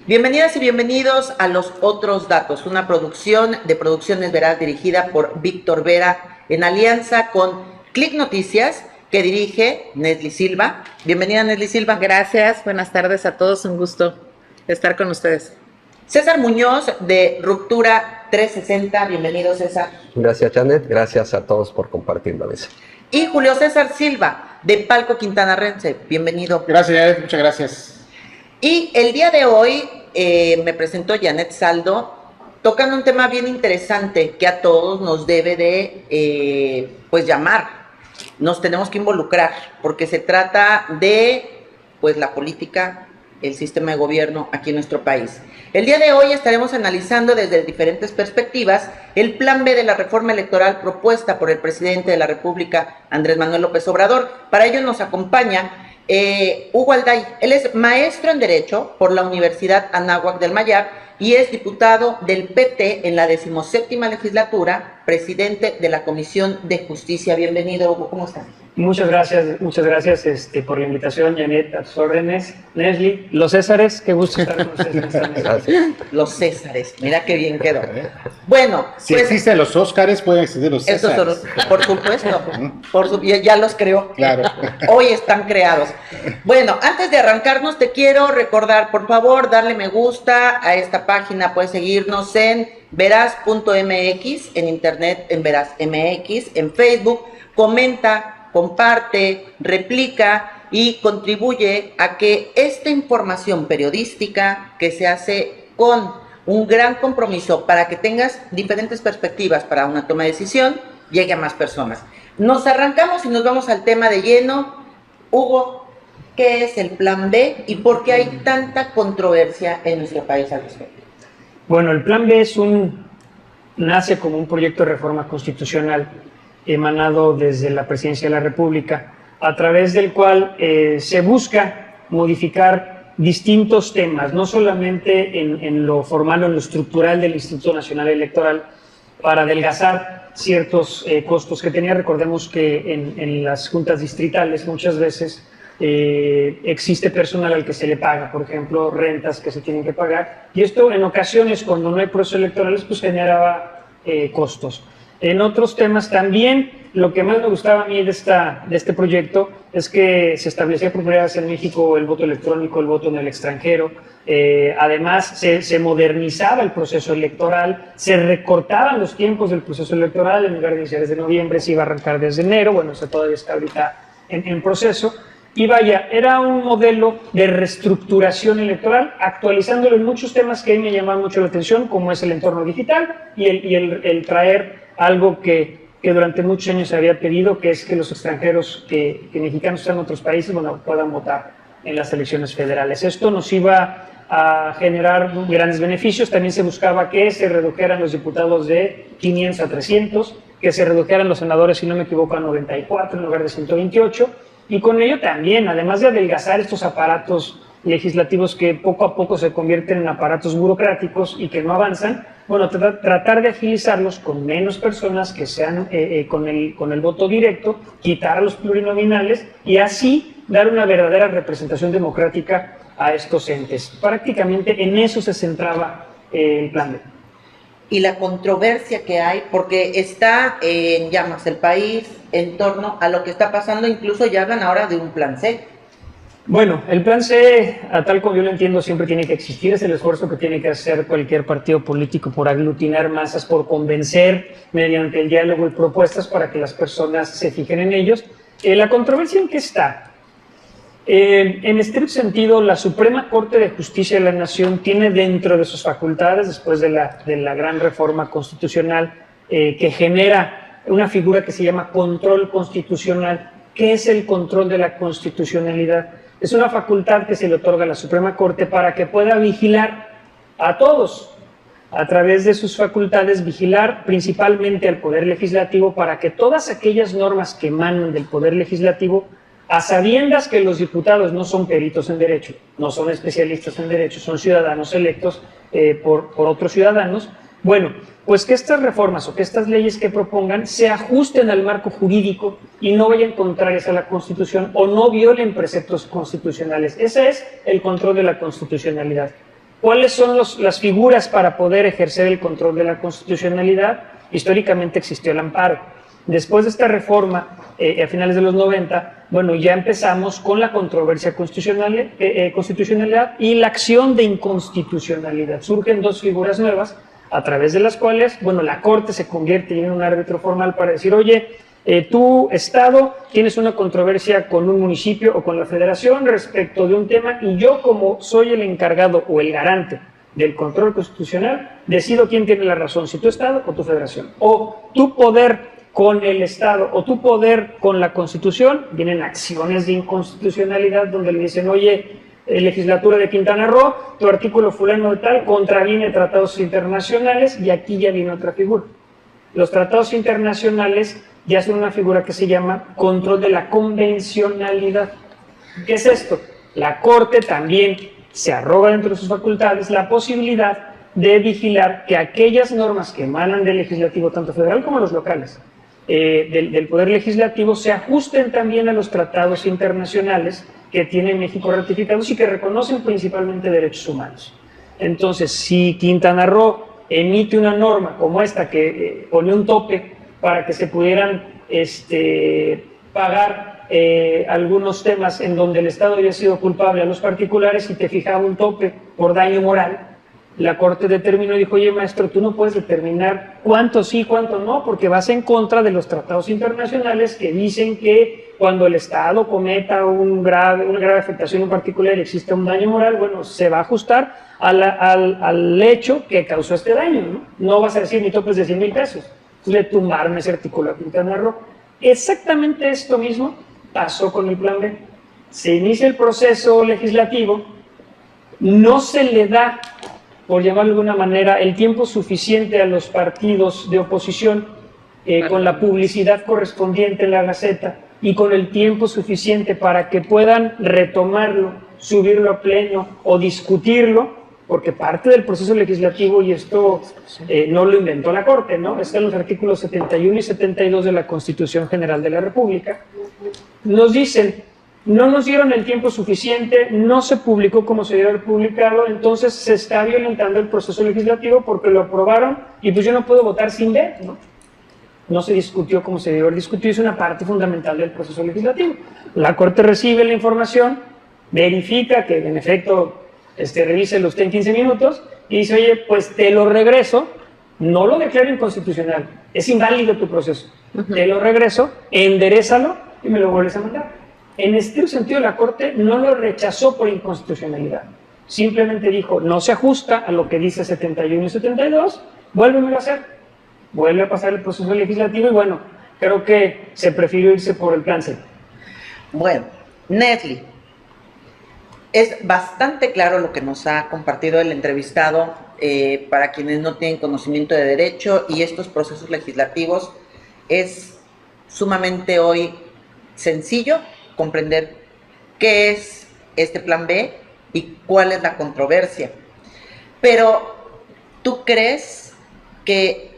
Bienvenidas y bienvenidos a Los Otros Datos, una producción de Producciones Veraz dirigida por Víctor Vera en alianza con Click Noticias, que dirige Nesli Silva. Bienvenida, Nesli Silva. Gracias, buenas tardes a todos, un gusto estar con ustedes. César Muñoz de Ruptura 360, bienvenido César. Gracias Janet, gracias a todos por compartir la mesa. Y Julio César Silva de Palco Quintanarrense, bienvenido. Gracias Janet, muchas gracias. Y el día de hoy me presentó Janet Saldo tocando un tema bien interesante que a todos nos debe de pues llamar. Nos tenemos que involucrar porque se trata de pues la política, el sistema de gobierno aquí en nuestro país. El día de hoy estaremos analizando desde diferentes perspectivas el plan B de la reforma electoral propuesta por el presidente de la República, Andrés Manuel López Obrador. Para ello nos acompaña Hugo Alday. Él es maestro en Derecho por la Universidad Anáhuac del Mayab y es diputado del PT en la 17ª legislatura, presidente de la Comisión de Justicia. Bienvenido, Hugo, ¿cómo estás? Muchas gracias por la invitación, Janet, a tus órdenes. Nesli, los Césares, qué gusto estar con ustedes en esta mesa. Los Césares, mira qué bien quedó. Bueno, si pues, existen los Óscares, pueden existir los Césares. Por supuesto, ya los creó. Claro. Hoy están creados. Bueno, antes de arrancarnos, te quiero recordar, por favor, darle me gusta a esta página. Puedes seguirnos en veraz.mx, en internet, en veraz.mx, en Facebook. Comenta, comparte, replica y contribuye a que esta información periodística que se hace con un gran compromiso para que tengas diferentes perspectivas para una toma de decisión, llegue a más personas. Nos arrancamos y nos vamos al tema de lleno. Hugo, ¿qué es el Plan B y por qué hay tanta controversia en nuestro país al respecto? Bueno, el Plan B nace como un proyecto de reforma constitucional emanado desde la Presidencia de la República, a través del cual se busca modificar distintos temas, no solamente en lo formal o en lo estructural del Instituto Nacional Electoral, para adelgazar ciertos costos que tenía. Recordemos que en las juntas distritales muchas veces existe personal al que se le paga, por ejemplo, rentas que se tienen que pagar, y esto en ocasiones, cuando no hay procesos electorales, pues generaba costos. En otros temas también, lo que más me gustaba a mí de este proyecto es que se establecía por primera vez en México el voto electrónico, el voto en el extranjero. Además, se modernizaba el proceso electoral, se recortaban los tiempos del proceso electoral. En lugar de iniciar desde noviembre, se iba a arrancar desde enero. Bueno, eso todavía está ahorita en proceso. Y vaya, era un modelo de reestructuración electoral, actualizándolo en muchos temas que a mí me llaman mucho la atención, como es el entorno digital y el traer algo que durante muchos años se había pedido, que es que los extranjeros que mexicanos están en otros países, bueno, puedan votar en las elecciones federales. Esto nos iba a generar grandes beneficios. También se buscaba que se redujeran los diputados de 500 a 300, que se redujeran los senadores, si no me equivoco, a 94 en lugar de 128, y con ello también, además de adelgazar estos aparatos legislativos que poco a poco se convierten en aparatos burocráticos y que no avanzan, bueno, tratar de agilizarlos con menos personas que sean con el voto directo, quitar a los plurinominales y así dar una verdadera representación democrática a estos entes. Prácticamente en eso se centraba el Plan B. Y la controversia que hay, porque está en llamas el país en torno a lo que está pasando, incluso ya hablan ahora de un Plan C. Bueno, el Plan C, a tal como yo lo entiendo, siempre tiene que existir. Es el esfuerzo que tiene que hacer cualquier partido político por aglutinar masas, por convencer mediante el diálogo y propuestas para que las personas se fijen en ellos. ¿La controversia en qué está? En estricto sentido, la Suprema Corte de Justicia de la Nación tiene dentro de sus facultades, después de la gran reforma constitucional, que genera una figura que se llama control constitucional. ¿Qué es el control de la constitucionalidad? Es una facultad que se le otorga a la Suprema Corte para que pueda vigilar a todos, a través de sus facultades, vigilar principalmente al Poder Legislativo para que todas aquellas normas que emanan del Poder Legislativo, a sabiendas que los diputados no son peritos en derecho, no son especialistas en derecho, son ciudadanos electos por otros ciudadanos, bueno, pues que estas reformas o que estas leyes que propongan se ajusten al marco jurídico y no vayan contrarias a la Constitución o no violen preceptos constitucionales. Ese es el control de la constitucionalidad. ¿Cuáles son las figuras para poder ejercer el control de la constitucionalidad? Históricamente existió el amparo. Después de esta reforma, a finales de los 90, bueno, ya empezamos con la controversia constitucionalidad y la acción de inconstitucionalidad. Surgen dos figuras nuevas a través de las cuales, bueno, la Corte se convierte en un árbitro formal para decir, oye, tu Estado tienes una controversia con un municipio o con la Federación respecto de un tema y yo, como soy el encargado o el garante del control constitucional, decido quién tiene la razón, si tu Estado o tu Federación. O tu poder con el Estado o tu poder con la Constitución, vienen acciones de inconstitucionalidad donde le dicen, oye, legislatura de Quintana Roo, tu artículo fulano de tal contraviene tratados internacionales, y aquí ya viene otra figura. Los tratados internacionales ya son una figura que se llama control de la convencionalidad. ¿Qué es esto? La Corte también se arroga dentro de sus facultades la posibilidad de vigilar que aquellas normas que emanan del legislativo, tanto federal como los locales, del Poder Legislativo, se ajusten también a los tratados internacionales que tiene México ratificados y que reconocen principalmente derechos humanos. Entonces, si Quintana Roo emite una norma como esta que pone un tope para que se pudieran pagar algunos temas en donde el Estado había sido culpable a los particulares y te fijaba un tope por daño moral, la Corte determinó y dijo, oye maestro, tú no puedes determinar cuánto sí, cuánto no, porque vas en contra de los tratados internacionales que dicen que cuando el Estado cometa una grave afectación en particular y existe un daño moral, bueno, se va a ajustar al hecho que causó este daño, ¿no? No vas a decir mi tope es de 100,000 pesos, le tumbaron ese artículo a Quintana Roo. Exactamente esto mismo pasó con el Plan B. Se inicia el proceso legislativo, no se le da, por llamarlo de alguna manera, el tiempo suficiente a los partidos de oposición con la publicidad correspondiente en la Gaceta y con el tiempo suficiente para que puedan retomarlo, subirlo a pleno o discutirlo, porque parte del proceso legislativo, y esto no lo inventó la Corte, ¿no? Está en los artículos 71 y 72 de la Constitución General de la República, nos dicen, no nos dieron el tiempo suficiente, no se publicó como se debe haber publicado, entonces se está violentando el proceso legislativo porque lo aprobaron y pues yo no puedo votar sin ver, ¿no? No se discutió como se debe haber discutido, es una parte fundamental del proceso legislativo. La Corte recibe la información, verifica que en efecto revíselo usted en 15 minutos y dice, oye, pues te lo regreso, no lo declaro inconstitucional, es inválido tu proceso, te lo regreso, enderézalo y me lo vuelves a mandar. En este sentido, la Corte no lo rechazó por inconstitucionalidad, simplemente dijo, no se ajusta a lo que dice 71 y 72, vuélvemelo a hacer, vuelve a pasar el proceso legislativo y bueno, creo que se prefirió irse por el plan C. Bueno, Nesli, es bastante claro lo que nos ha compartido el entrevistado para quienes no tienen conocimiento de derecho, y estos procesos legislativos es sumamente hoy sencillo comprender qué es este plan B y cuál es la controversia. Pero, ¿tú crees que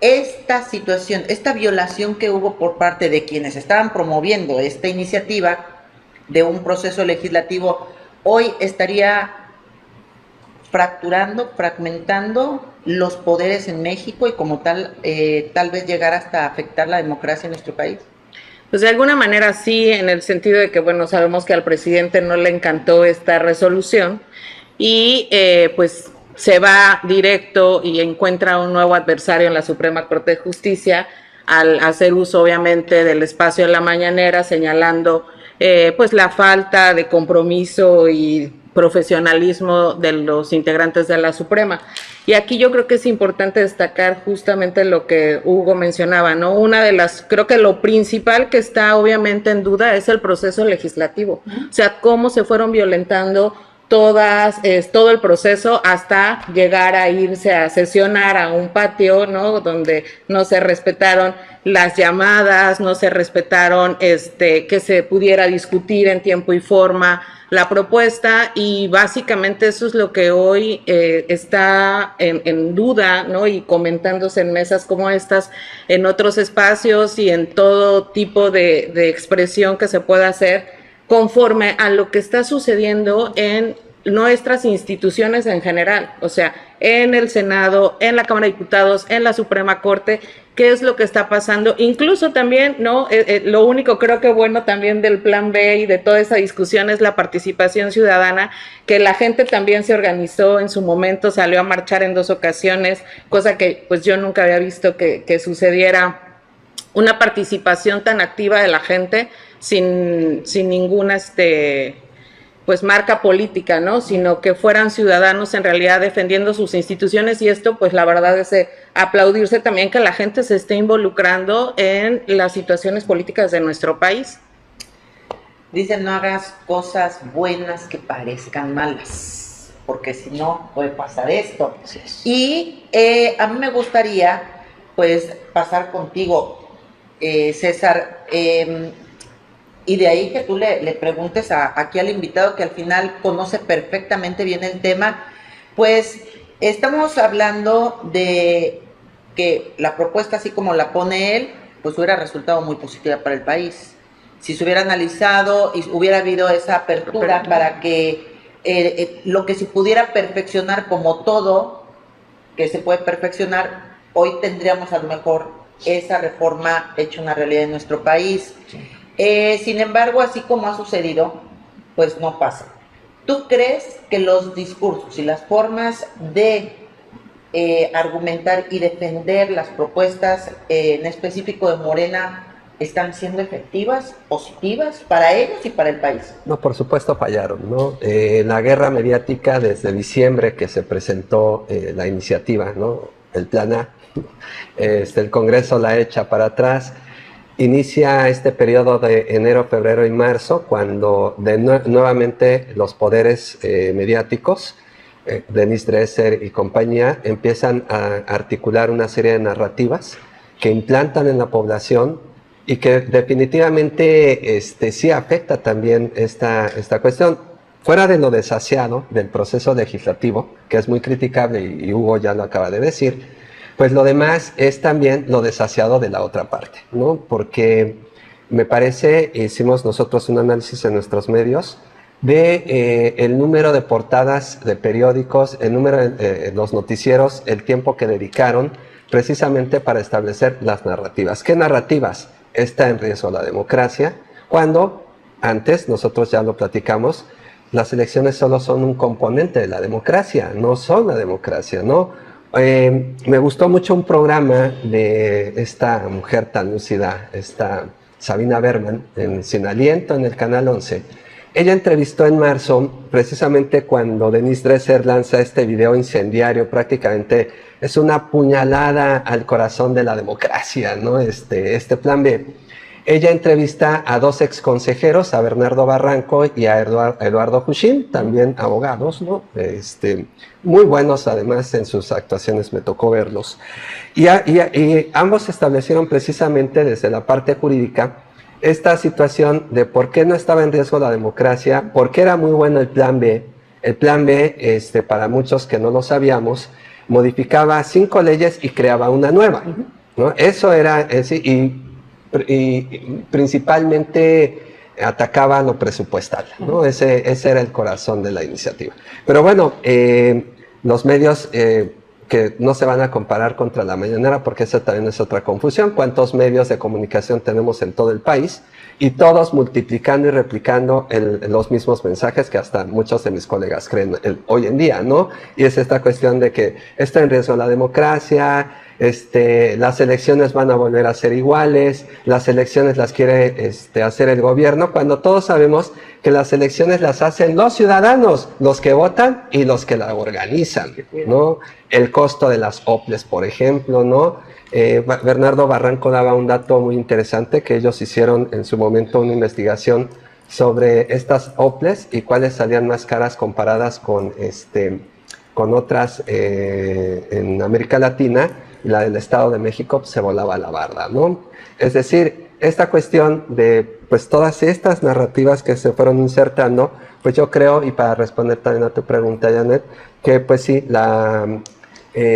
esta situación, esta violación que hubo por parte de quienes estaban promoviendo esta iniciativa de un proceso legislativo, hoy estaría fragmentando los poderes en México y como tal, tal vez llegar hasta afectar la democracia en nuestro país? Pues de alguna manera sí, en el sentido de que, bueno, sabemos que al presidente no le encantó esta resolución y pues se va directo y encuentra un nuevo adversario en la Suprema Corte de Justicia al hacer uso obviamente del espacio de la mañanera, señalando pues la falta de compromiso y profesionalismo de los integrantes de la Suprema. Y aquí yo creo que es importante destacar justamente lo que Hugo mencionaba, ¿no? Una de las, creo que lo principal que está obviamente en duda es el proceso legislativo, o sea, cómo se fueron violentando todo el proceso hasta llegar a irse a sesionar a un patio, ¿no? Donde no se respetaron las llamadas, no se respetaron que se pudiera discutir en tiempo y forma la propuesta, y básicamente eso es lo que hoy está en duda, ¿no? Y comentándose en mesas como estas, en otros espacios y en todo tipo de expresión que se pueda hacer conforme a lo que está sucediendo en nuestras instituciones en general, o sea, en el Senado, en la Cámara de Diputados, en la Suprema Corte, qué es lo que está pasando, incluso también, ¿no? Lo único creo que bueno también del Plan B y de toda esa discusión es la participación ciudadana, que la gente también se organizó en su momento, salió a marchar en 2 ocasiones, cosa que pues yo nunca había visto que sucediera, una participación tan activa de la gente sin ninguna pues marca política, ¿no? Sino que fueran ciudadanos en realidad defendiendo sus instituciones, y esto pues la verdad es aplaudirse también que la gente se esté involucrando en las situaciones políticas de nuestro país. Dicen, no hagas cosas buenas que parezcan malas, porque si no puede pasar esto. Y a mí me gustaría pues pasar contigo, César, y de ahí que tú le preguntes aquí al invitado, que al final conoce perfectamente bien el tema. Pues estamos hablando de que la propuesta, así como la pone él, pues hubiera resultado muy positiva para el país. Si se hubiera analizado y hubiera habido esa apertura para que lo que se pudiera perfeccionar, como todo que se puede perfeccionar, hoy tendríamos a lo mejor esa reforma hecha una realidad en nuestro país. Sin embargo, así como ha sucedido, pues no pasa. ¿Tú crees que los discursos y las formas de argumentar y defender las propuestas, en específico de Morena, están siendo efectivas, positivas para ellos y para el país? No, por supuesto fallaron, ¿no? La guerra mediática desde diciembre que se presentó la iniciativa, ¿no? El Plan A, el Congreso la echa para atrás. Inicia este periodo de enero, febrero y marzo, cuando nuevamente los poderes mediáticos, Denise Dresser y compañía, empiezan a articular una serie de narrativas que implantan en la población y que definitivamente sí afecta también esta cuestión. Fuera de lo desasiado del proceso legislativo, que es muy criticable y Hugo ya lo acaba de decir, pues lo demás es también lo desasiado de la otra parte, ¿no? Porque me parece, hicimos nosotros un análisis en nuestros medios de el número de portadas de periódicos, el número de los noticieros, el tiempo que dedicaron precisamente para establecer las narrativas. ¿Qué narrativas? Está en riesgo la democracia, cuando antes, nosotros ya lo platicamos, las elecciones solo son un componente de la democracia, no son la democracia, ¿no? Me gustó mucho un programa de esta mujer tan lúcida, esta Sabina Berman, en Sin Aliento, en el Canal 11. Ella entrevistó en marzo, precisamente cuando Denise Dresser lanza este video incendiario, prácticamente es una puñalada al corazón de la democracia, ¿no? Este Plan B. Ella entrevista a 2 exconsejeros, a Bernardo Barranco y a Eduardo Juchín, también abogados, ¿no? Muy buenos además en sus actuaciones, me tocó verlos. Y ambos establecieron precisamente desde la parte jurídica esta situación de por qué no estaba en riesgo la democracia, por qué era muy bueno el Plan B. El Plan B, para muchos que no lo sabíamos, modificaba 5 leyes y creaba una nueva, ¿no? Eso era, y principalmente atacaba lo presupuestal, ¿no? Ese era el corazón de la iniciativa. Pero bueno, los medios que no se van a comparar contra la mañanera, porque esa también es otra confusión. ¿Cuántos medios de comunicación tenemos en todo el país? Y todos multiplicando y replicando los mismos mensajes que hasta muchos de mis colegas creen hoy en día, ¿no? Y es esta cuestión de que está en riesgo la democracia, las elecciones van a volver a ser iguales, las elecciones las quiere hacer el gobierno, cuando todos sabemos que las elecciones las hacen los ciudadanos, los que votan y los que la organizan, ¿no? El costo de las OPLES, por ejemplo, ¿no? Bernardo Barranco daba un dato muy interesante, que ellos hicieron en su momento una investigación sobre estas OPLES y cuáles salían más caras comparadas con otras en América Latina. La del Estado de México se volaba la barda, ¿no? Es decir, esta cuestión de pues todas estas narrativas que se fueron insertando, pues yo creo, y para responder también a tu pregunta, Janet, que pues sí, la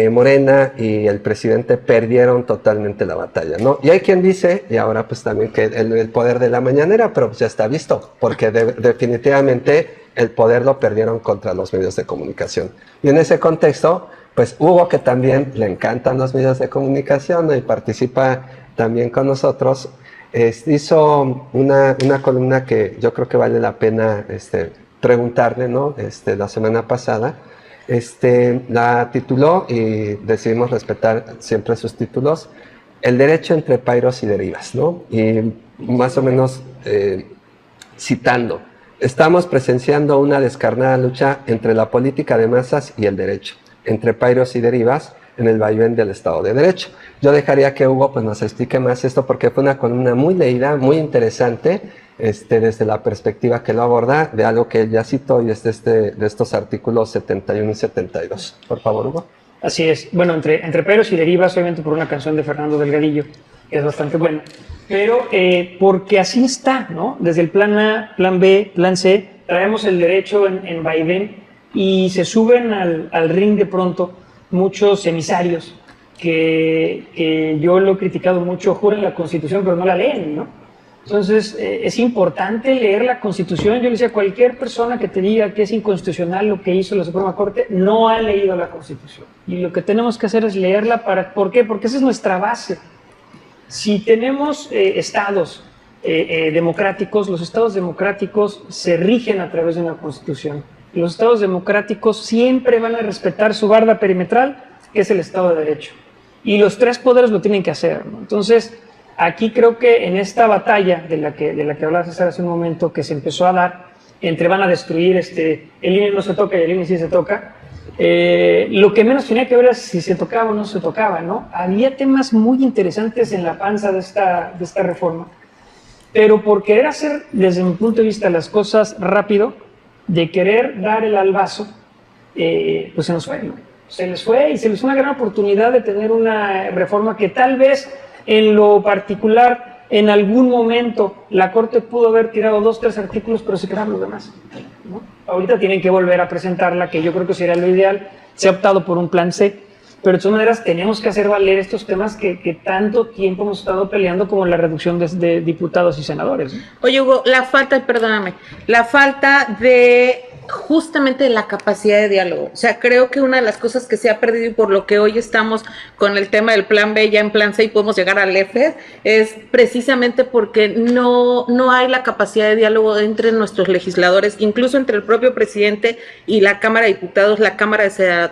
Morena y el presidente perdieron totalmente la batalla, ¿no? Y hay quien dice, y ahora pues también que el poder de la mañanera, pero pues ya está visto, porque definitivamente el poder lo perdieron contra los medios de comunicación. Y en ese contexto, pues Hugo, que también le encantan los medios de comunicación y participa también con nosotros, hizo una columna que yo creo que vale la pena preguntarle, ¿no? La semana pasada. La tituló, y decidimos respetar siempre sus títulos, El derecho entre pairos y derivas, ¿no? Y más o menos citando, estamos presenciando una descarnada lucha entre la política de masas y el derecho, entre pairos y derivas en el vaivén del Estado de Derecho. Yo dejaría que Hugo pues, nos explique más esto, porque fue una columna muy leída, muy interesante, desde la perspectiva que lo aborda, de algo que él ya citó, y es de estos artículos 71 y 72. Por favor, Hugo. Así es. Bueno, entre pairos y derivas, obviamente por una canción de Fernando Delgadillo, que es bastante buena, pero porque así está, ¿no? Desde el plan A, plan B, plan C, traemos el derecho en vaivén y se suben al ring de pronto muchos emisarios que yo lo he criticado mucho, juran la Constitución pero no la leen, ¿no? Entonces es importante leer la Constitución. Yo le decía, cualquier persona que te diga que es inconstitucional lo que hizo la Suprema Corte no ha leído la Constitución, y lo que tenemos que hacer es leerla. ¿Por qué? Porque esa es nuestra base. Si tenemos estados democráticos, los estados democráticos se rigen a través de una Constitución. Los estados democráticos siempre van a respetar su barda perimetral, que es el Estado de Derecho. Y los tres poderes lo tienen que hacer, ¿no? Entonces, aquí creo que en esta batalla de la que hablaba César hace un momento, que se empezó a dar, entre van a destruir, el INE no se toca y el INE sí se toca, lo que menos tenía que ver es si se tocaba o no se tocaba, ¿no? Había temas muy interesantes en la panza de esta reforma, pero por querer hacer, desde mi punto de vista, las cosas rápido, de querer dar el albazo, pues se nos fue, ¿no? Se les fue, y se les fue una gran oportunidad de tener una reforma que tal vez en lo particular en algún momento la Corte pudo haber tirado 2, 3 artículos, pero se quedaron los demás, ¿no? Ahorita tienen que volver a presentarla, que yo creo que sería lo ideal. Se ha optado por un plan C, pero de todas maneras tenemos que hacer valer estos temas que tanto tiempo hemos estado peleando, como la reducción de diputados y senadores, ¿no? Oye, Hugo, la falta de justamente la capacidad de diálogo. O sea, creo que una de las cosas que se ha perdido, y por lo que hoy estamos con el tema del plan B, ya en plan C y podemos llegar al F, es precisamente porque no hay la capacidad de diálogo entre nuestros legisladores, incluso entre el propio presidente y la Cámara de Diputados, la Cámara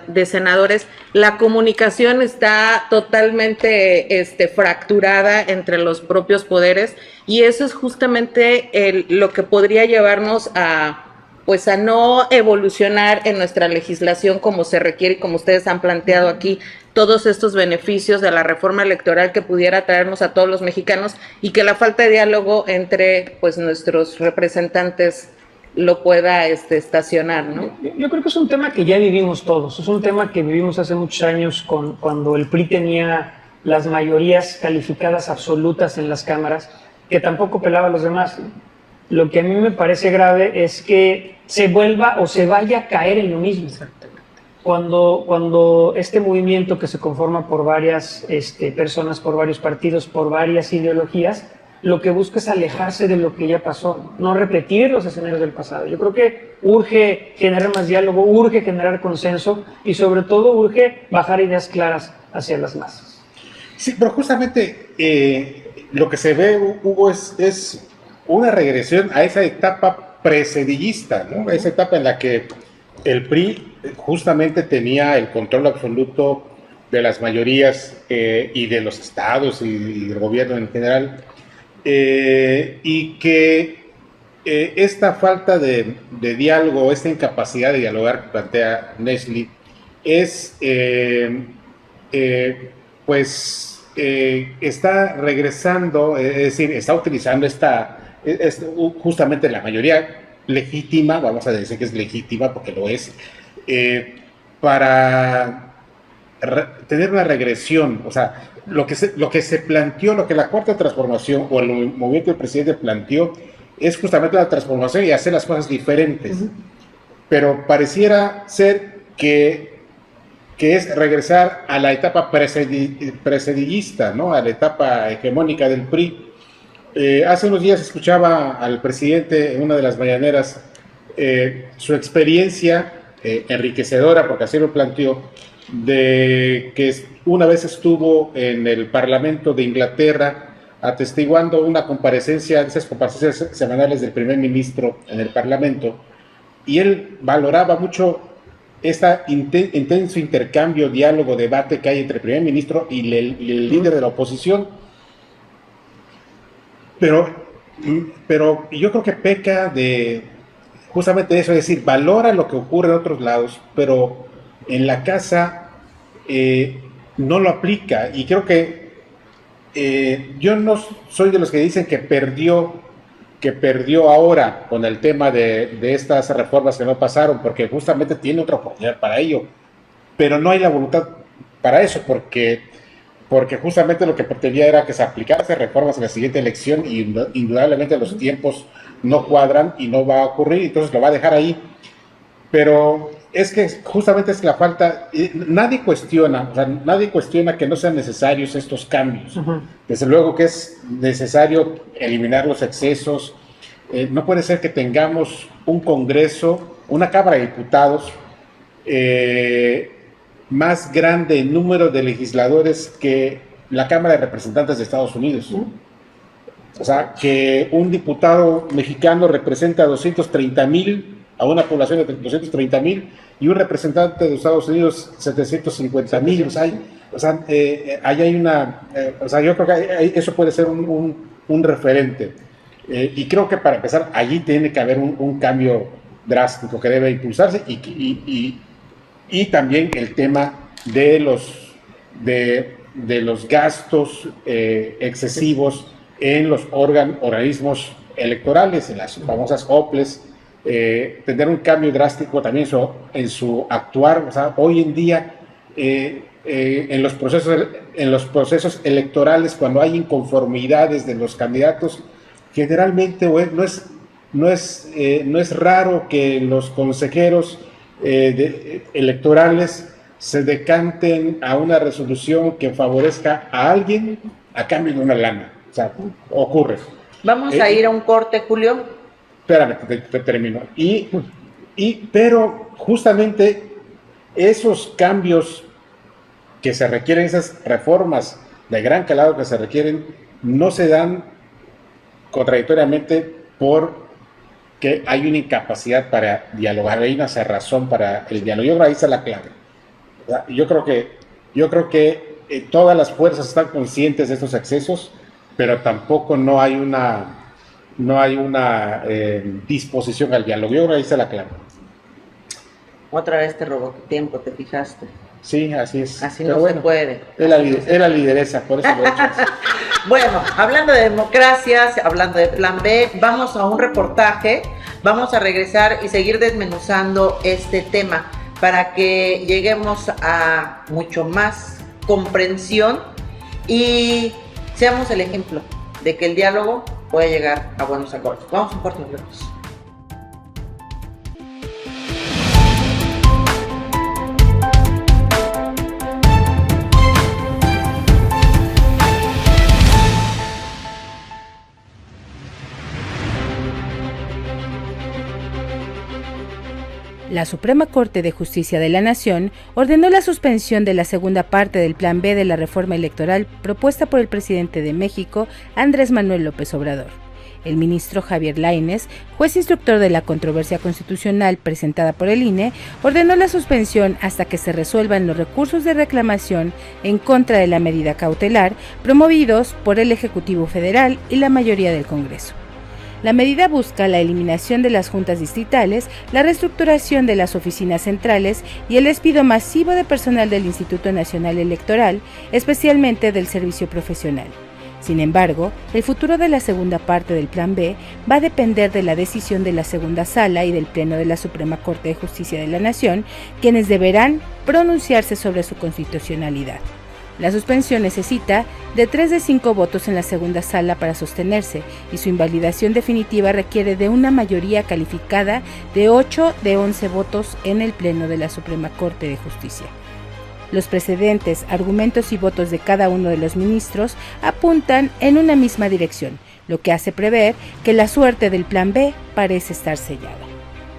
de Senadores. La comunicación está totalmente fracturada entre los propios poderes, y eso es justamente lo que podría llevarnos a no evolucionar en nuestra legislación como se requiere, y como ustedes han planteado aquí, todos estos beneficios de la reforma electoral que pudiera traernos a todos los mexicanos, y que la falta de diálogo entre nuestros representantes lo pueda estacionar, ¿no? Yo creo que es un tema que ya vivimos todos, es un tema que vivimos hace muchos años cuando el PRI tenía las mayorías calificadas absolutas en las cámaras, que tampoco pelaba a los demás, ¿no? Lo que a mí me parece grave es que se vuelva o se vaya a caer en lo mismo. Cuando este movimiento, que se conforma por varias personas, por varios partidos, por varias ideologías, lo que busca es alejarse de lo que ya pasó, no repetir los escenarios del pasado. Yo creo que urge generar más diálogo, urge generar consenso, y sobre todo urge bajar ideas claras hacia las masas. Sí, pero justamente lo que se ve, Hugo, es una regresión a esa etapa precedillista, ¿no? Esa etapa en la que el PRI justamente tenía el control absoluto de las mayorías y de los estados y del gobierno en general, y que esta falta de diálogo, esta incapacidad de dialogar que plantea Nestle, es está regresando, es decir, está utilizando justamente la mayoría legítima, vamos a decir que es legítima porque lo es, para tener una regresión. O sea, lo que se planteó, lo que la Cuarta Transformación o el movimiento del presidente planteó, es justamente la transformación y hacer las cosas diferentes. Pero pareciera ser que es regresar a la etapa precedillista, ¿no? A la etapa hegemónica del PRI. Hace unos días escuchaba al presidente en una de las mañaneras su experiencia enriquecedora, porque así lo planteó, de que una vez estuvo en el Parlamento de Inglaterra atestiguando una comparecencia, esas comparecencias semanales del primer ministro en el Parlamento, y él valoraba mucho este intenso intercambio, diálogo, debate que hay entre el primer ministro y el líder de la oposición. Pero yo creo que peca de justamente eso, es decir, valora lo que ocurre en otros lados, pero en la casa no lo aplica. Y creo que yo no soy de los que dicen que perdió ahora con el tema de estas reformas que no pasaron, porque justamente tiene otra oportunidad para ello, pero no hay la voluntad para eso, porque justamente lo que pretendía era que se aplicaran esas reformas en la siguiente elección, y indudablemente los tiempos no cuadran y no va a ocurrir, entonces lo va a dejar ahí. Pero es que justamente es la falta, nadie cuestiona que no sean necesarios estos cambios. Desde luego que es necesario eliminar los excesos. No puede ser que tengamos un Congreso, una Cámara de Diputados más grande en número de legisladores que la Cámara de Representantes de Estados Unidos. O sea, que un diputado mexicano representa a 230,000, a una población de 230,000, y un representante de Estados Unidos 750,000. Ahí hay una, yo creo que eso puede ser un referente. Y creo que para empezar, allí tiene que haber un cambio drástico que debe impulsarse, y también el tema de los gastos excesivos en los organismos electorales, en las famosas OPLES, tener un cambio drástico también en su actuar. O sea, hoy en día en los procesos electorales, cuando hay inconformidades de los candidatos, generalmente no es raro que los consejeros electorales se decanten a una resolución que favorezca a alguien a cambio de una lana. O sea, ocurre. Vamos a ir a un corte, Julio. Espérame, te termino. Pero justamente esos cambios que se requieren, esas reformas de gran calado que se requieren, no se dan contradictoriamente porque hay una incapacidad para dialogar, hay una cerrazón para el diálogo. Yo creo que ahí está la clave. Yo creo que todas las fuerzas están conscientes de estos excesos, pero tampoco no hay una disposición al diálogo. Yo creo que ahí está la clave. Otra vez te robó tu tiempo, ¿te fijaste? Sí, así es. Así no se puede. Es la lideresa, por eso lo he hecho así. Bueno, hablando de democracias, hablando de Plan B, vamos a un reportaje, vamos a regresar y seguir desmenuzando este tema para que lleguemos a mucho más comprensión y seamos el ejemplo de que el diálogo puede llegar a buenos acuerdos. Vamos a un corte, nos vemos. La Suprema Corte de Justicia de la Nación ordenó la suspensión de la segunda parte del Plan B de la reforma electoral propuesta por el presidente de México, Andrés Manuel López Obrador. El ministro Javier Lainez, juez instructor de la controversia constitucional presentada por el INE, ordenó la suspensión hasta que se resuelvan los recursos de reclamación en contra de la medida cautelar promovidos por el Ejecutivo Federal y la mayoría del Congreso. La medida busca la eliminación de las juntas distritales, la reestructuración de las oficinas centrales y el despido masivo de personal del Instituto Nacional Electoral, especialmente del servicio profesional. Sin embargo, el futuro de la segunda parte del Plan B va a depender de la decisión de la segunda sala y del Pleno de la Suprema Corte de Justicia de la Nación, quienes deberán pronunciarse sobre su constitucionalidad. La suspensión necesita de 3 de 5 votos en la segunda sala para sostenerse y su invalidación definitiva requiere de una mayoría calificada de 8 de 11 votos en el Pleno de la Suprema Corte de Justicia. Los precedentes, argumentos y votos de cada uno de los ministros apuntan en una misma dirección, lo que hace prever que la suerte del Plan B parece estar sellada.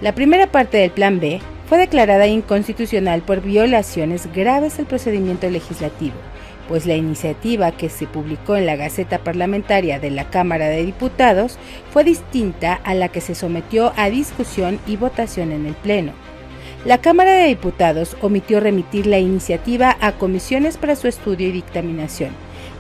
La primera parte del Plan B fue declarada inconstitucional por violaciones graves al procedimiento legislativo, pues la iniciativa que se publicó en la Gaceta Parlamentaria de la Cámara de Diputados fue distinta a la que se sometió a discusión y votación en el Pleno. La Cámara de Diputados omitió remitir la iniciativa a comisiones para su estudio y dictaminación,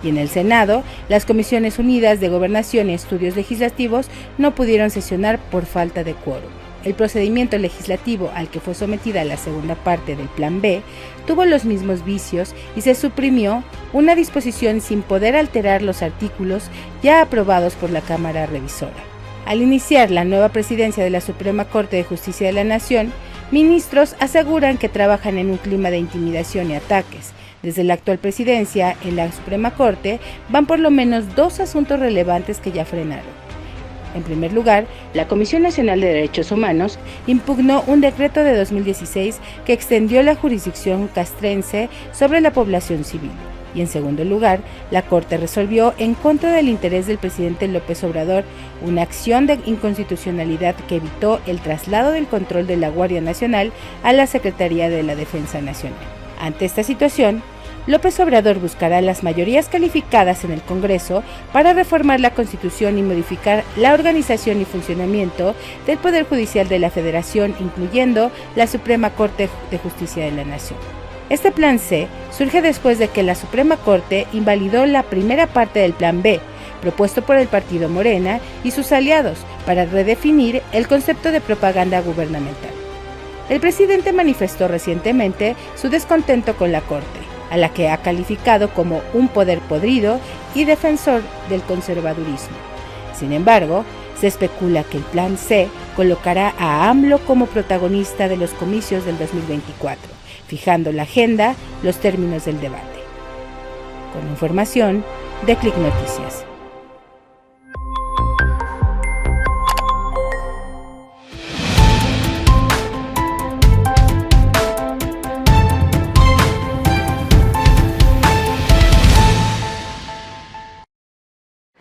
y en el Senado, las Comisiones Unidas de Gobernación y Estudios Legislativos no pudieron sesionar por falta de quórum. El procedimiento legislativo al que fue sometida la segunda parte del Plan B tuvo los mismos vicios y se suprimió una disposición sin poder alterar los artículos ya aprobados por la Cámara Revisora. Al iniciar la nueva presidencia de la Suprema Corte de Justicia de la Nación, ministros aseguran que trabajan en un clima de intimidación y ataques. Desde la actual presidencia, en la Suprema Corte, van por lo menos 2 asuntos relevantes que ya frenaron. En primer lugar, la Comisión Nacional de Derechos Humanos impugnó un decreto de 2016 que extendió la jurisdicción castrense sobre la población civil. Y en segundo lugar, la Corte resolvió en contra del interés del presidente López Obrador una acción de inconstitucionalidad que evitó el traslado del control de la Guardia Nacional a la Secretaría de la Defensa Nacional. Ante esta situación, López Obrador buscará las mayorías calificadas en el Congreso para reformar la Constitución y modificar la organización y funcionamiento del Poder Judicial de la Federación, incluyendo la Suprema Corte de Justicia de la Nación. Este Plan C surge después de que la Suprema Corte invalidó la primera parte del Plan B, propuesto por el partido Morena y sus aliados, para redefinir el concepto de propaganda gubernamental. El presidente manifestó recientemente su descontento con la Corte, a la que ha calificado como un poder podrido y defensor del conservadurismo. Sin embargo, se especula que el Plan C colocará a AMLO como protagonista de los comicios del 2024, fijando la agenda, los términos del debate. Con información de Click Noticias.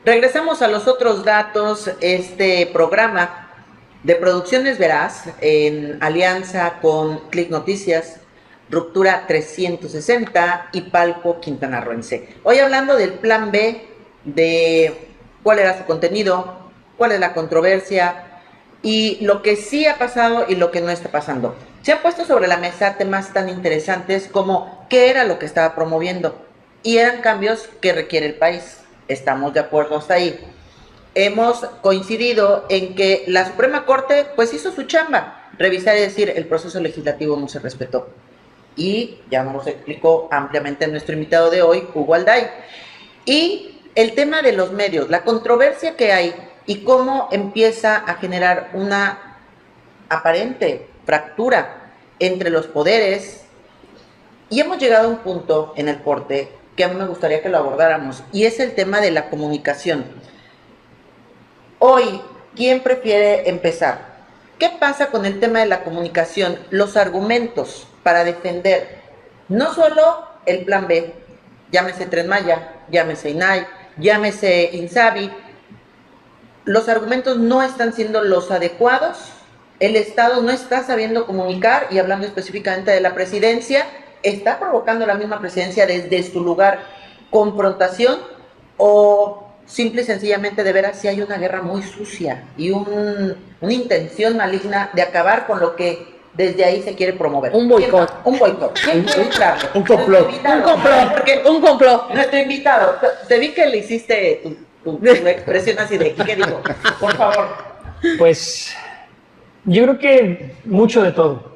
Regresamos a los otros datos. Este programa de Producciones Veraz, en alianza con Click Noticias, Ruptura 360 y Palco Quintanarroense. Hoy hablando del Plan B, de cuál era su contenido, cuál es la controversia y lo que sí ha pasado y lo que no está pasando. Se han puesto sobre la mesa temas tan interesantes como qué era lo que estaba promoviendo y eran cambios que requiere el país. Estamos de acuerdo hasta ahí. Hemos coincidido en que la Suprema Corte pues hizo su chamba, revisar y decir el proceso legislativo no se respetó. Y ya nos explicó ampliamente nuestro invitado de hoy, Hugo Alday. Y el tema de los medios, la controversia que hay y cómo empieza a generar una aparente fractura entre los poderes. Y hemos llegado a un punto en el corte que a mí me gustaría que lo abordáramos, y es el tema de la comunicación. Hoy, ¿quién prefiere empezar? ¿Qué pasa con el tema de la comunicación? Los argumentos para defender no solo el Plan B, llámese Tren Maya, llámese INAI, llámese INSABI, los argumentos no están siendo los adecuados, el Estado no está sabiendo comunicar, y hablando específicamente de la presidencia, ¿está provocando la misma presidencia desde su lugar confrontación o simple y sencillamente de veras si hay una guerra muy sucia y una intención maligna de acabar con lo que desde ahí se quiere promover? Un boicot. Un boicot. Un complot. Un complot. Nuestro invitado, te vi que le hiciste tu expresión así de ¿qué digo? Por favor. Pues yo creo que mucho de todo.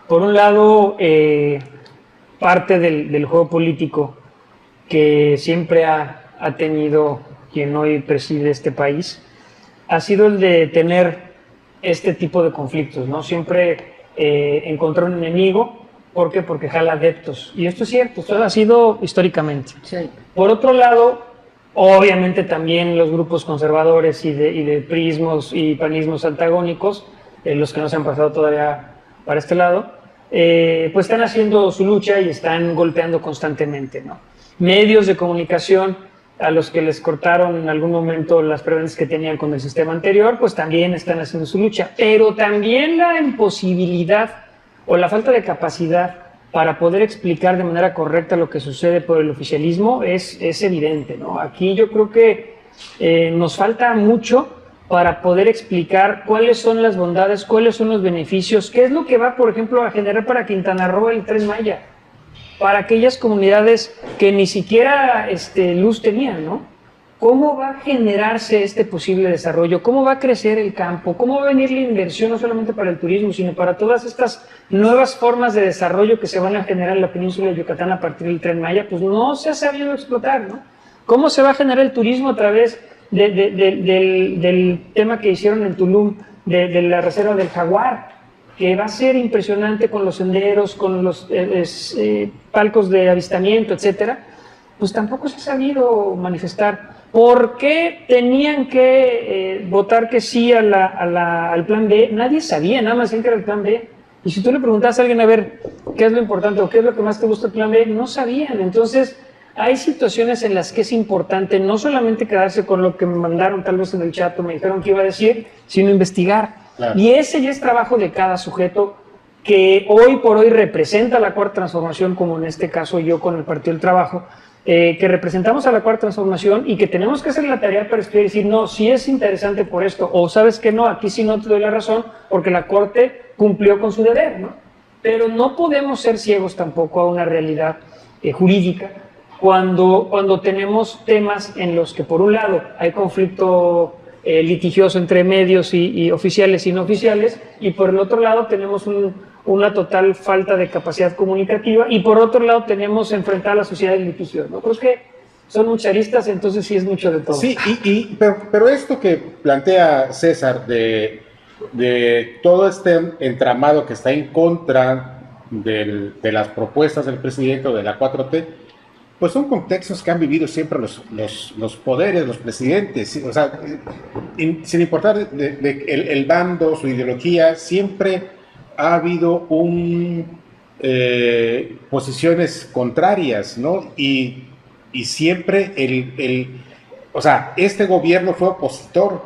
Por un lado, parte del juego político que siempre ha tenido quien hoy preside este país ha sido el de tener este tipo de conflictos, ¿no? Siempre encontrar un enemigo. ¿Por qué? Porque jala adeptos. Y esto es cierto, esto ha sido históricamente. Sí. Por otro lado, obviamente también los grupos conservadores y de prismos y panismos antagónicos, los que no se han pasado todavía para este lado, pues están haciendo su lucha y están golpeando constantemente, ¿no? Medios de comunicación a los que les cortaron en algún momento las prebendas que tenían con el sistema anterior, pues también están haciendo su lucha. Pero también la imposibilidad o la falta de capacidad para poder explicar de manera correcta lo que sucede por el oficialismo es evidente, ¿no? Aquí yo creo que nos falta mucho para poder explicar cuáles son las bondades, cuáles son los beneficios, qué es lo que va, por ejemplo, a generar para Quintana Roo el Tren Maya, para aquellas comunidades que ni siquiera luz tenían, ¿no? ¿Cómo va a generarse este posible desarrollo? ¿Cómo va a crecer el campo? ¿Cómo va a venir la inversión no solamente para el turismo, sino para todas estas nuevas formas de desarrollo que se van a generar en la península de Yucatán a partir del Tren Maya? Pues no se ha sabido explotar, ¿no? ¿Cómo se va a generar el turismo a través del tema que hicieron en Tulum, de la reserva del Jaguar, que va a ser impresionante con los senderos, con los palcos de avistamiento, etcétera? Pues tampoco se ha sabido manifestar. ¿Por qué tenían que votar que sí al plan B? Nadie sabía, nada más que era el plan B. Y si tú le preguntas a alguien, a ver, ¿qué es lo importante o qué es lo que más te gusta del plan B? No sabían. Entonces, hay situaciones en las que es importante no solamente quedarse con lo que me mandaron tal vez en el chat o me dijeron que iba a decir, sino investigar. Claro. Y ese ya es trabajo de cada sujeto que hoy por hoy representa la Cuarta Transformación, como en este caso yo con el Partido del Trabajo, que representamos a la Cuarta Transformación y que tenemos que hacer la tarea para escribir y decir, no, sí es interesante por esto, o sabes que no, aquí sí no te doy la razón, porque la Corte cumplió con su deber, ¿no? Pero no podemos ser ciegos tampoco a una realidad jurídica cuando tenemos temas en los que por un lado hay conflicto litigioso entre medios y oficiales y no oficiales, y por el otro lado tenemos una total falta de capacidad comunicativa, y por otro lado tenemos enfrentar a la sociedad del litigio, ¿no? Creo que son muchas aristas, entonces sí es mucho de todo. Sí, pero esto que plantea César de todo este entramado que está en contra de las propuestas del presidente o de la 4T, pues son contextos que han vivido siempre los poderes, los presidentes, o sea, sin importar el bando, su ideología, siempre ha habido posiciones contrarias, ¿no? Y siempre o sea, este gobierno fue opositor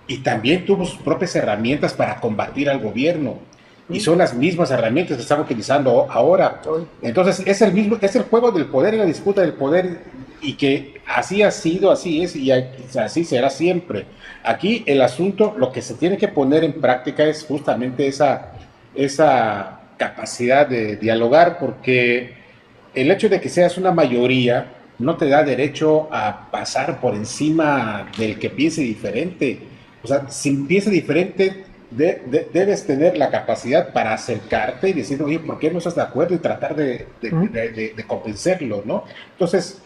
y también tuvo sus propias herramientas para combatir al gobierno. Y son las mismas herramientas que están utilizando ahora. Entonces es el juego del poder y la disputa del poder, y que así ha sido, así es y así será siempre. Aquí el asunto, lo que se tiene que poner en práctica es justamente esa capacidad de dialogar, porque el hecho de que seas una mayoría no te da derecho a pasar por encima del que piense diferente. O sea, si piensa diferente, debes tener la capacidad para acercarte y decir, oye, ¿por qué no estás de acuerdo? Y tratar de convencerlo, ¿no? Entonces,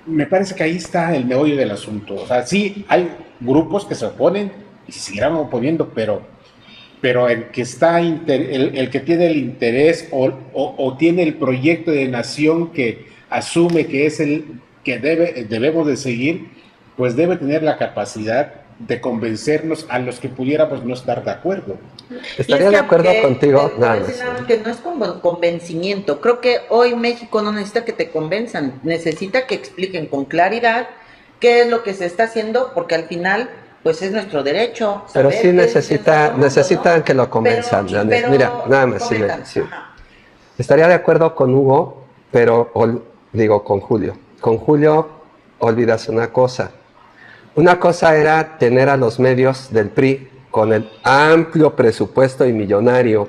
me parece que ahí está el meollo del asunto. O sea, sí, hay grupos que se oponen y se seguirán oponiendo, pero el que está el que tiene el interés o tiene el proyecto de nación que asume que es el que debemos de seguir, pues debe tener la capacidad de convencernos a los que pudiéramos no estar de acuerdo. Estaría de acuerdo contigo. Que no es convencimiento. Creo que hoy México no necesita que te convenzan, necesita que expliquen con claridad qué es lo que se está haciendo, porque al final, pues es nuestro derecho. Pero sí necesitan que lo convenzan. Mira, nada más. Sí. Estaría de acuerdo con Hugo, pero digo con Julio. Con Julio olvidas una cosa. Una cosa era tener a los medios del PRI con el amplio presupuesto y millonario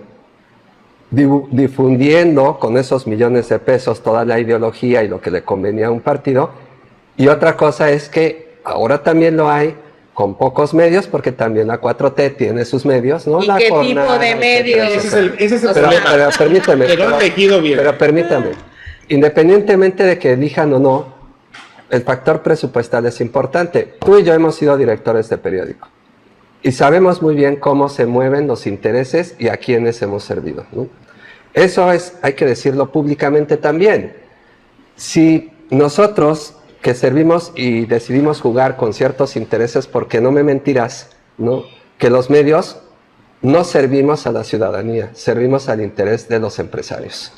difundiendo con esos millones de pesos toda la ideología y lo que le convenía a un partido. Y otra cosa es que ahora también lo hay con pocos medios, porque también la 4T tiene sus medios, ¿no? ¿Y qué tipo de medios? Ese es el problema. Pero permíteme. Pero permítame. Independientemente de que elijan o no, el factor presupuestal es importante. Tú y yo hemos sido directores de periódico y sabemos muy bien cómo se mueven los intereses y a quiénes hemos servido, ¿no? Eso hay que decirlo públicamente también. Si nosotros que servimos y decidimos jugar con ciertos intereses, porque no me mentirás, ¿no?, que los medios no servimos a la ciudadanía, servimos al interés de los empresarios.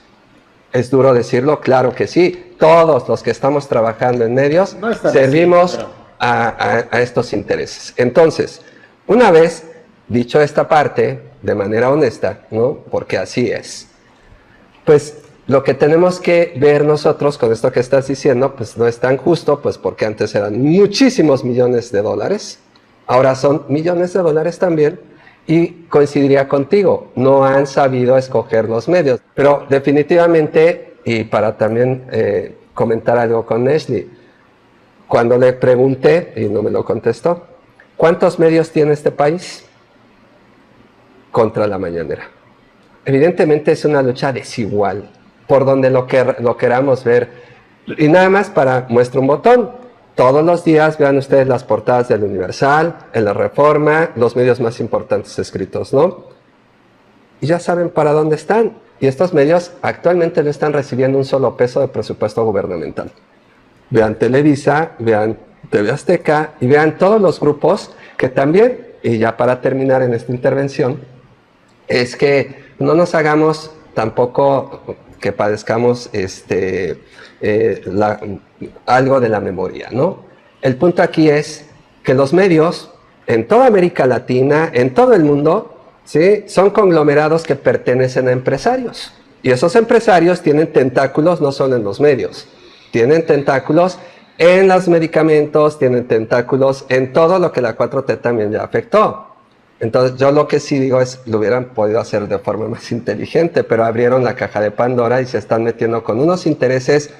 ¿Es duro decirlo? Claro que sí. Todos los que estamos trabajando en medios No es tan servimos así, a estos intereses. Entonces, una vez dicho esta parte, de manera honesta, ¿no? Porque así es, pues lo que tenemos que ver nosotros con esto que estás diciendo, pues no es tan justo, pues porque antes eran muchísimos millones de dólares, ahora son millones de dólares también, y coincidiría contigo, no han sabido escoger los medios. Pero definitivamente, y para también comentar algo con Ashley, cuando le pregunté, y no me lo contestó, ¿cuántos medios tiene este país? Contra la mañanera. Evidentemente es una lucha desigual, por donde lo queramos ver. Y nada más para muestra un botón. Todos los días vean ustedes las portadas del Universal, en la Reforma, los medios más importantes escritos, ¿no? Y ya saben para dónde están. Y estos medios actualmente no están recibiendo un solo peso de presupuesto gubernamental. Vean Televisa, vean TV Azteca y vean todos los grupos que también, y ya para terminar en esta intervención, es que no nos hagamos tampoco que padezcamos algo de la memoria, ¿no? El punto aquí es que los medios en toda América Latina, en todo el mundo, ¿sí? Son conglomerados que pertenecen a empresarios. Y esos empresarios tienen tentáculos no solo en los medios, tienen tentáculos en los medicamentos, tienen tentáculos en todo lo que la 4T también ya afectó. Entonces yo lo que sí digo es, lo hubieran podido hacer de forma más inteligente, pero abrieron la caja de Pandora y se están metiendo con unos intereses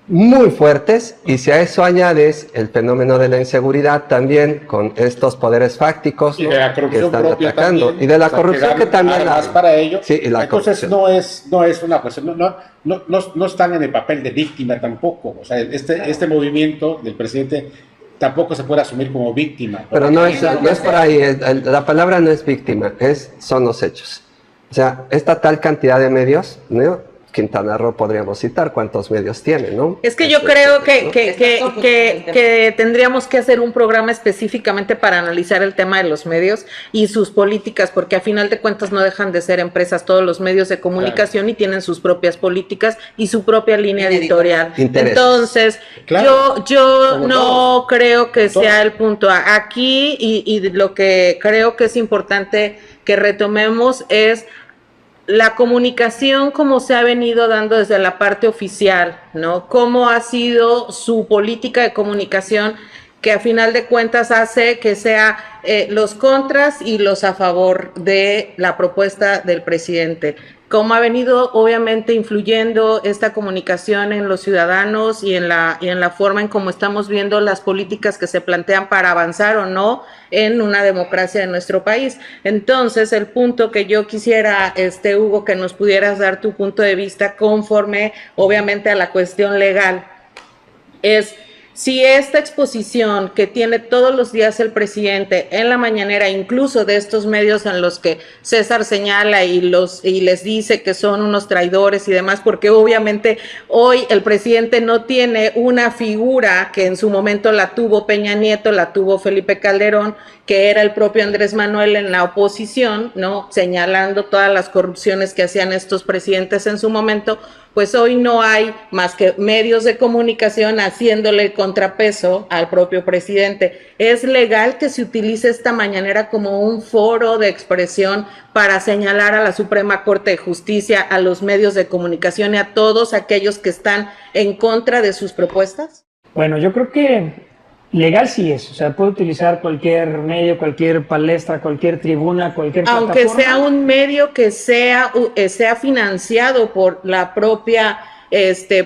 muy fuertes, y si a eso añades el fenómeno de la inseguridad también con estos poderes fácticos, y ¿no? de la corrupción que están propia atacando también, y de la o sea, corrupción que también armas para ello. Sí, y la Entonces corrupción. no es una cuestión, no están en el papel de víctima tampoco. O sea, este movimiento del presidente tampoco se puede asumir como víctima. Pero no es por ahí, la palabra no es víctima, son los hechos. O sea, esta tal cantidad de medios, ¿no? Quintana Roo podríamos citar cuántos medios tiene, ¿no? Es que yo creo que tendríamos que hacer un programa específicamente para analizar el tema de los medios y sus políticas, porque a final de cuentas no dejan de ser empresas todos los medios de comunicación, y tienen sus propias políticas y su propia línea editorial. Intereses. Entonces, Claro, yo no todos, creo que como sea todos. el punto aquí, y lo que creo que es importante que retomemos es la comunicación como se ha venido dando desde la parte oficial, ¿no? Cómo ha sido su política de comunicación, que a final de cuentas hace que sea los contras y los a favor de la propuesta del presidente. Cómo ha venido obviamente influyendo esta comunicación en los ciudadanos y en la forma en cómo estamos viendo las políticas que se plantean para avanzar o no en una democracia de nuestro país. Entonces, el punto que yo quisiera, Hugo, que nos pudieras dar tu punto de vista conforme obviamente a la cuestión legal, es si esta exposición que tiene todos los días el presidente en la mañanera, incluso de estos medios en los que César señala y les dice que son unos traidores y demás, porque obviamente hoy el presidente no tiene una figura que en su momento la tuvo Peña Nieto, la tuvo Felipe Calderón, que era el propio Andrés Manuel en la oposición, ¿no? Señalando todas las corrupciones que hacían estos presidentes en su momento. Pues hoy no hay más que medios de comunicación haciéndole contrapeso al propio presidente. ¿Es legal que se utilice esta mañanera como un foro de expresión para señalar a la Suprema Corte de Justicia, a los medios de comunicación y a todos aquellos que están en contra de sus propuestas? Bueno, yo creo que legal sí es, o sea, puede utilizar cualquier medio, cualquier palestra, cualquier tribuna, cualquier plataforma. Aunque sea un medio que sea financiado por la propia,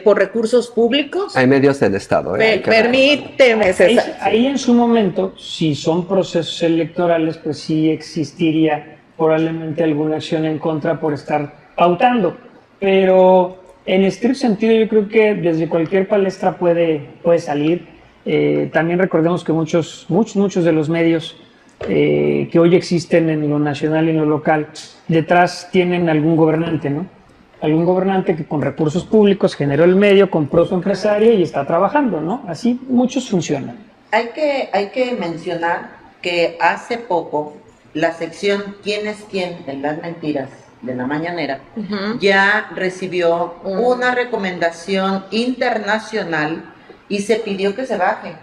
por recursos públicos. Hay medios del Estado. Permíteme, César. Ahí en su momento, si son procesos electorales, pues sí existiría probablemente alguna acción en contra por estar pautando. Pero en estricto sentido yo creo que desde cualquier palestra puede salir. También recordemos que muchos de los medios que hoy existen en lo nacional y en lo local, detrás tienen algún gobernante, ¿no? Algún gobernante que con recursos públicos generó el medio, compró su empresaria y está trabajando, ¿no? Así muchos funcionan. Hay que mencionar que hace poco la sección ¿Quién es quién? En las mentiras de la mañanera, ya recibió una recomendación internacional y se pidió que se baje,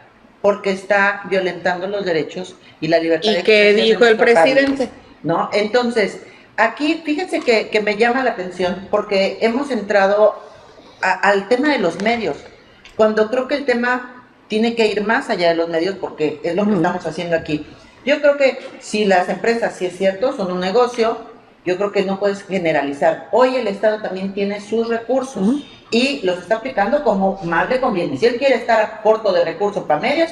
porque está violentando los derechos y la libertad de expresión. ¿Y qué dijo el presidente? País, ¿no? Entonces, aquí fíjense que me llama la atención porque hemos entrado al tema de los medios, cuando creo que el tema tiene que ir más allá de los medios, porque es lo que estamos haciendo aquí. Yo creo que si las empresas, si es cierto, son un negocio, yo creo que no puedes generalizar. Hoy el Estado también tiene sus recursos y los está aplicando como más le conviene. Si él quiere estar corto de recursos para medios,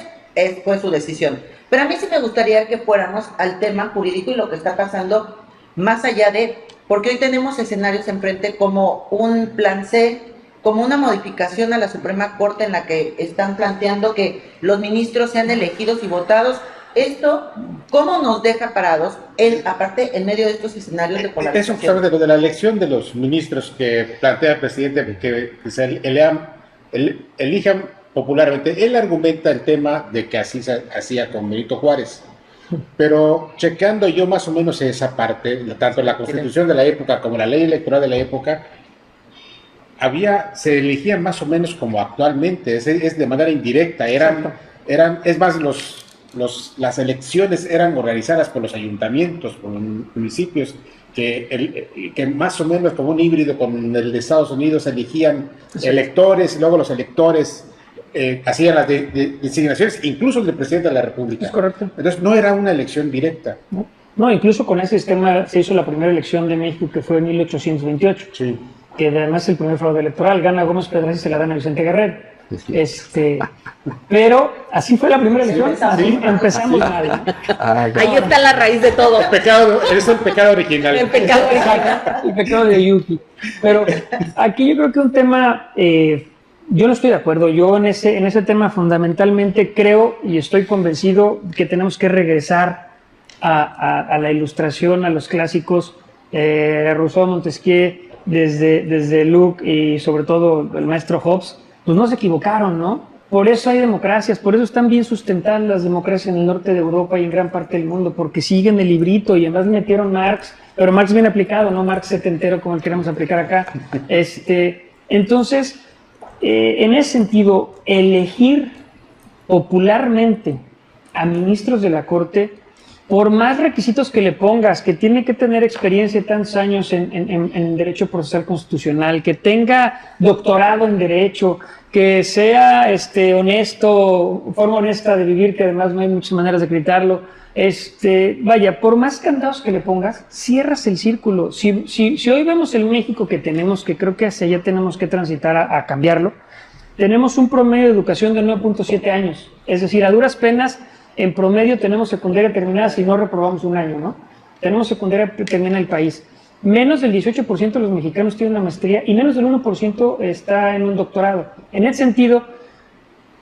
fue su decisión. Pero a mí sí me gustaría que fuéramos al tema jurídico y lo que está pasando más allá de, porque hoy tenemos escenarios enfrente como un plan C, como una modificación a la Suprema Corte en la que están planteando que los ministros sean elegidos y votados. Esto, ¿cómo nos deja parados, aparte, en medio de estos escenarios de polarización? Eso justamente de la elección de los ministros que plantea el presidente, que se elijan popularmente. Él argumenta el tema de que así se hacía con Benito Juárez. Pero checando yo más o menos esa parte, tanto la Constitución de la época como la ley electoral de la época, se elegían más o menos como actualmente, es de manera indirecta. Es más, las elecciones eran organizadas por los ayuntamientos, por los municipios, que más o menos como un híbrido con el de Estados Unidos, elegían electores y luego los electores hacían las designaciones, incluso el del presidente de la República. Es correcto. Entonces no era una elección directa. No, incluso con ese sistema se hizo la primera elección de México, que fue en 1828. Sí. Que además es el primer fraude electoral, gana Gómez Pedraza y se la dan a Vicente Guerrero. Pero así fue la primera elección, así empezamos mal, ¿no? Ahí está la raíz de todo. Es el pecado original. El pecado original. El pecado de Yuki. Pero aquí yo creo que un tema, yo no estoy de acuerdo. Yo en ese tema fundamentalmente creo y estoy convencido que tenemos que regresar a la ilustración, a los clásicos, Rousseau, Montesquieu, desde Locke y sobre todo el maestro Hobbes, pues no se equivocaron, ¿no? Por eso hay democracias, por eso están bien sustentadas las democracias en el norte de Europa y en gran parte del mundo, porque siguen el librito y además metieron Marx, pero Marx bien aplicado, no Marx setentero como el queremos aplicar acá. Entonces, en ese sentido, elegir popularmente a ministros de la Corte, por más requisitos que le pongas, que tiene que tener experiencia de tantos años en Derecho Procesal Constitucional, que tenga doctorado en Derecho, que sea honesto, forma honesta de vivir, que además no hay muchas maneras de gritarlo, vaya, por más candados que le pongas, cierras el círculo. Si hoy vemos el México que tenemos, que creo que hacia allá tenemos que transitar a cambiarlo, tenemos un promedio de educación de 9.7 años, es decir, a duras penas, en promedio tenemos secundaria terminada si no reprobamos un año, ¿no? Tenemos secundaria terminada en el país. Menos del 18% de los mexicanos tienen una maestría y menos del 1% está en un doctorado. En ese sentido,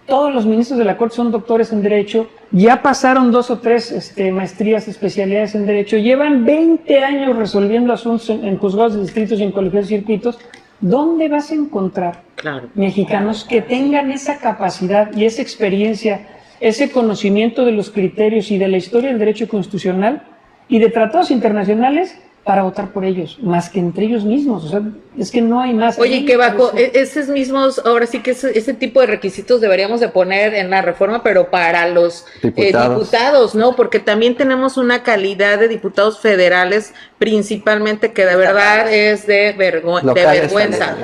todos los ministros de la Corte son doctores en Derecho, ya pasaron 2 o 3 maestrías, especialidades en Derecho, llevan 20 años resolviendo asuntos en juzgados de distritos y en colegios de circuitos. ¿Dónde vas a encontrar mexicanos que tengan esa capacidad y esa experiencia, ese conocimiento de los criterios y de la historia del derecho constitucional y de tratados internacionales para votar por ellos, más que entre ellos mismos? O sea, es que no hay más. Oye, que bajo esos mismos, ahora sí que ese tipo de requisitos deberíamos de poner en la reforma, pero para los diputados, ¿no? Porque también tenemos una calidad de diputados federales, principalmente, que de verdad es de vergüenza.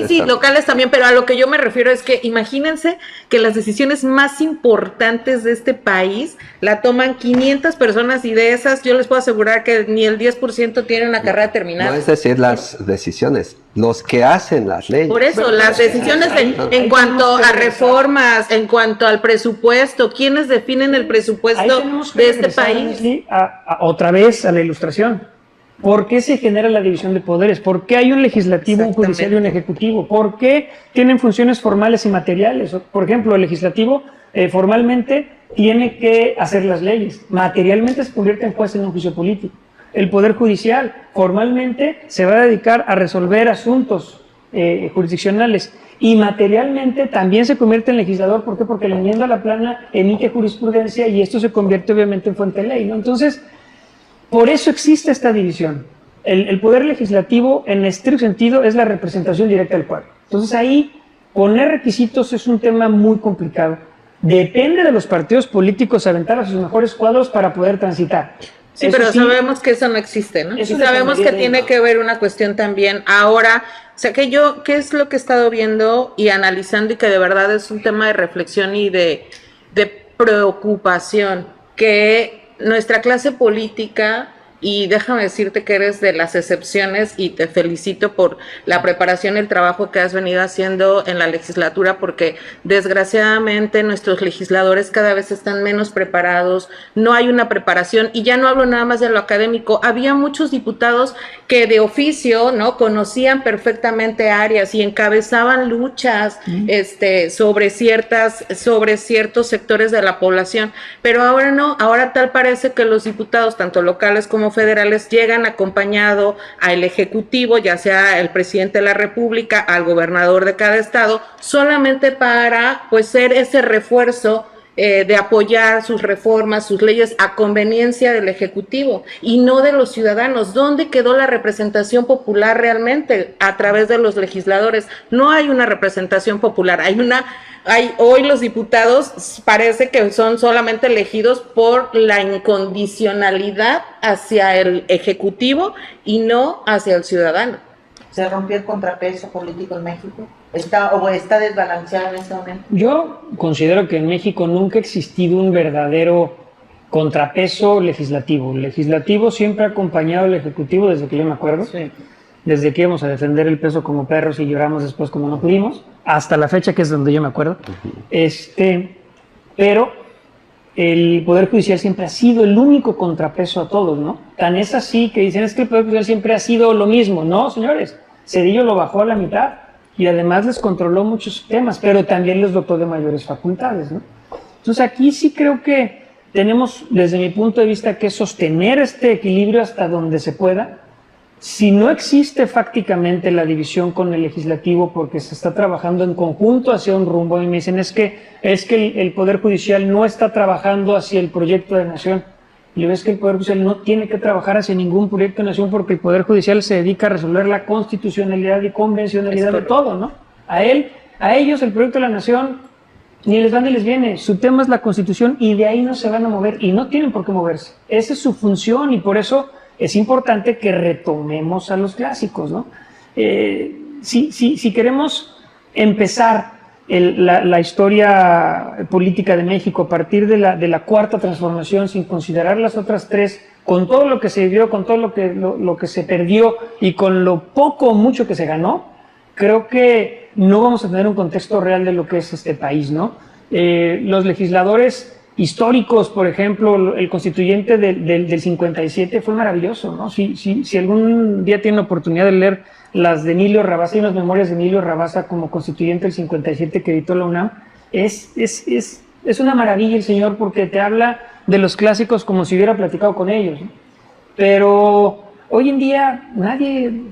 Sí, locales también, pero a lo que yo me refiero es que imagínense que las decisiones más importantes de este país la toman 500 personas y de esas yo les puedo asegurar que ni el 10% tiene una carrera terminada. No es decir las decisiones, los que hacen las leyes. Por eso, las decisiones en cuanto a reformas, en cuanto al presupuesto, ¿quiénes definen el presupuesto de este país? Otra vez a la ilustración. ¿Por qué se genera la división de poderes? ¿Por qué hay un legislativo, un judicial y un ejecutivo? ¿Por qué tienen funciones formales y materiales? Por ejemplo, el legislativo formalmente tiene que hacer las leyes, materialmente se convierte en juez en un juicio político. El Poder Judicial formalmente se va a dedicar a resolver asuntos jurisdiccionales y materialmente también se convierte en legislador. ¿Por qué? Porque la enmienda a la plana emite jurisprudencia y esto se convierte obviamente en fuente de ley, ¿no? Entonces, por eso existe esta división. El poder legislativo, en estricto sentido, es la representación directa del pueblo. Entonces ahí, poner requisitos es un tema muy complicado. Depende de los partidos políticos aventar a sus mejores cuadros para poder transitar. Sí, Eso pero sí, sabemos que eso no existe, ¿no? Y eso sabemos que dependería de tiene ellos. que ver una cuestión también ahora, o sea, que yo, ¿qué es lo que he estado viendo y analizando y que de verdad es un tema de reflexión y de preocupación? Que nuestra clase política, y déjame decirte que eres de las excepciones y te felicito por la preparación y el trabajo que has venido haciendo en la legislatura, porque desgraciadamente nuestros legisladores cada vez están menos preparados, no hay una preparación, y ya no hablo nada más de lo académico. Había muchos diputados que de oficio, ¿no?, conocían perfectamente áreas y encabezaban luchas sobre ciertos sectores de la población, pero ahora no, ahora tal parece que los diputados, tanto locales como federales, llegan acompañado al ejecutivo, ya sea el presidente de la República, al gobernador de cada estado, solamente para pues ser ese refuerzo de apoyar sus reformas, sus leyes a conveniencia del ejecutivo y no de los ciudadanos. ¿Dónde quedó la representación popular realmente a través de los legisladores? No hay una representación popular, hoy los diputados parece que son solamente elegidos por la incondicionalidad hacia el ejecutivo y no hacia el ciudadano. ¿Se rompió el contrapeso político en México? ¿Está desbalanceado en este momento? Yo considero que en México nunca ha existido un verdadero contrapeso legislativo. El legislativo siempre ha acompañado al ejecutivo desde que yo me acuerdo. Sí. Desde que íbamos a defender el peso como perros y lloramos después como no pudimos, hasta la fecha que es donde yo me acuerdo. Pero el Poder Judicial siempre ha sido el único contrapeso a todos, ¿no? Tan es así que dicen, es que el Poder Judicial siempre ha sido lo mismo. No, señores, Zedillo lo bajó a la mitad y además les controló muchos temas, pero también les dotó de mayores facultades, ¿no? Entonces aquí sí creo que tenemos, desde mi punto de vista, que sostener este equilibrio hasta donde se pueda. Si no existe fácticamente la división con el legislativo porque se está trabajando en conjunto hacia un rumbo, y me dicen es que el Poder Judicial no está trabajando hacia el proyecto de nación. Y le ves que el Poder Judicial no tiene que trabajar hacia ningún proyecto de nación porque el Poder Judicial se dedica a resolver la constitucionalidad y convencionalidad de todo, ¿no? A ellos el proyecto de la nación ni les va ni les viene. Su tema es la Constitución y de ahí no se van a mover y no tienen por qué moverse. Esa es su función y por eso es importante que retomemos a los clásicos, ¿no? Si queremos empezar la historia política de México a partir de la cuarta transformación, sin considerar las otras tres, con todo lo que se vivió, con todo lo que se perdió y con lo poco o mucho que se ganó, creo que no vamos a tener un contexto real de lo que es este país, ¿no? Los legisladores históricos, por ejemplo, el constituyente del 57 fue maravilloso, ¿no? Si algún día tienen la oportunidad de leer las de Emilio Rabasa, hay unas memorias de Emilio Rabasa como constituyente del 57 que editó la UNAM, es una maravilla el señor porque te habla de los clásicos como si hubiera platicado con ellos, ¿no? Pero hoy en día nadie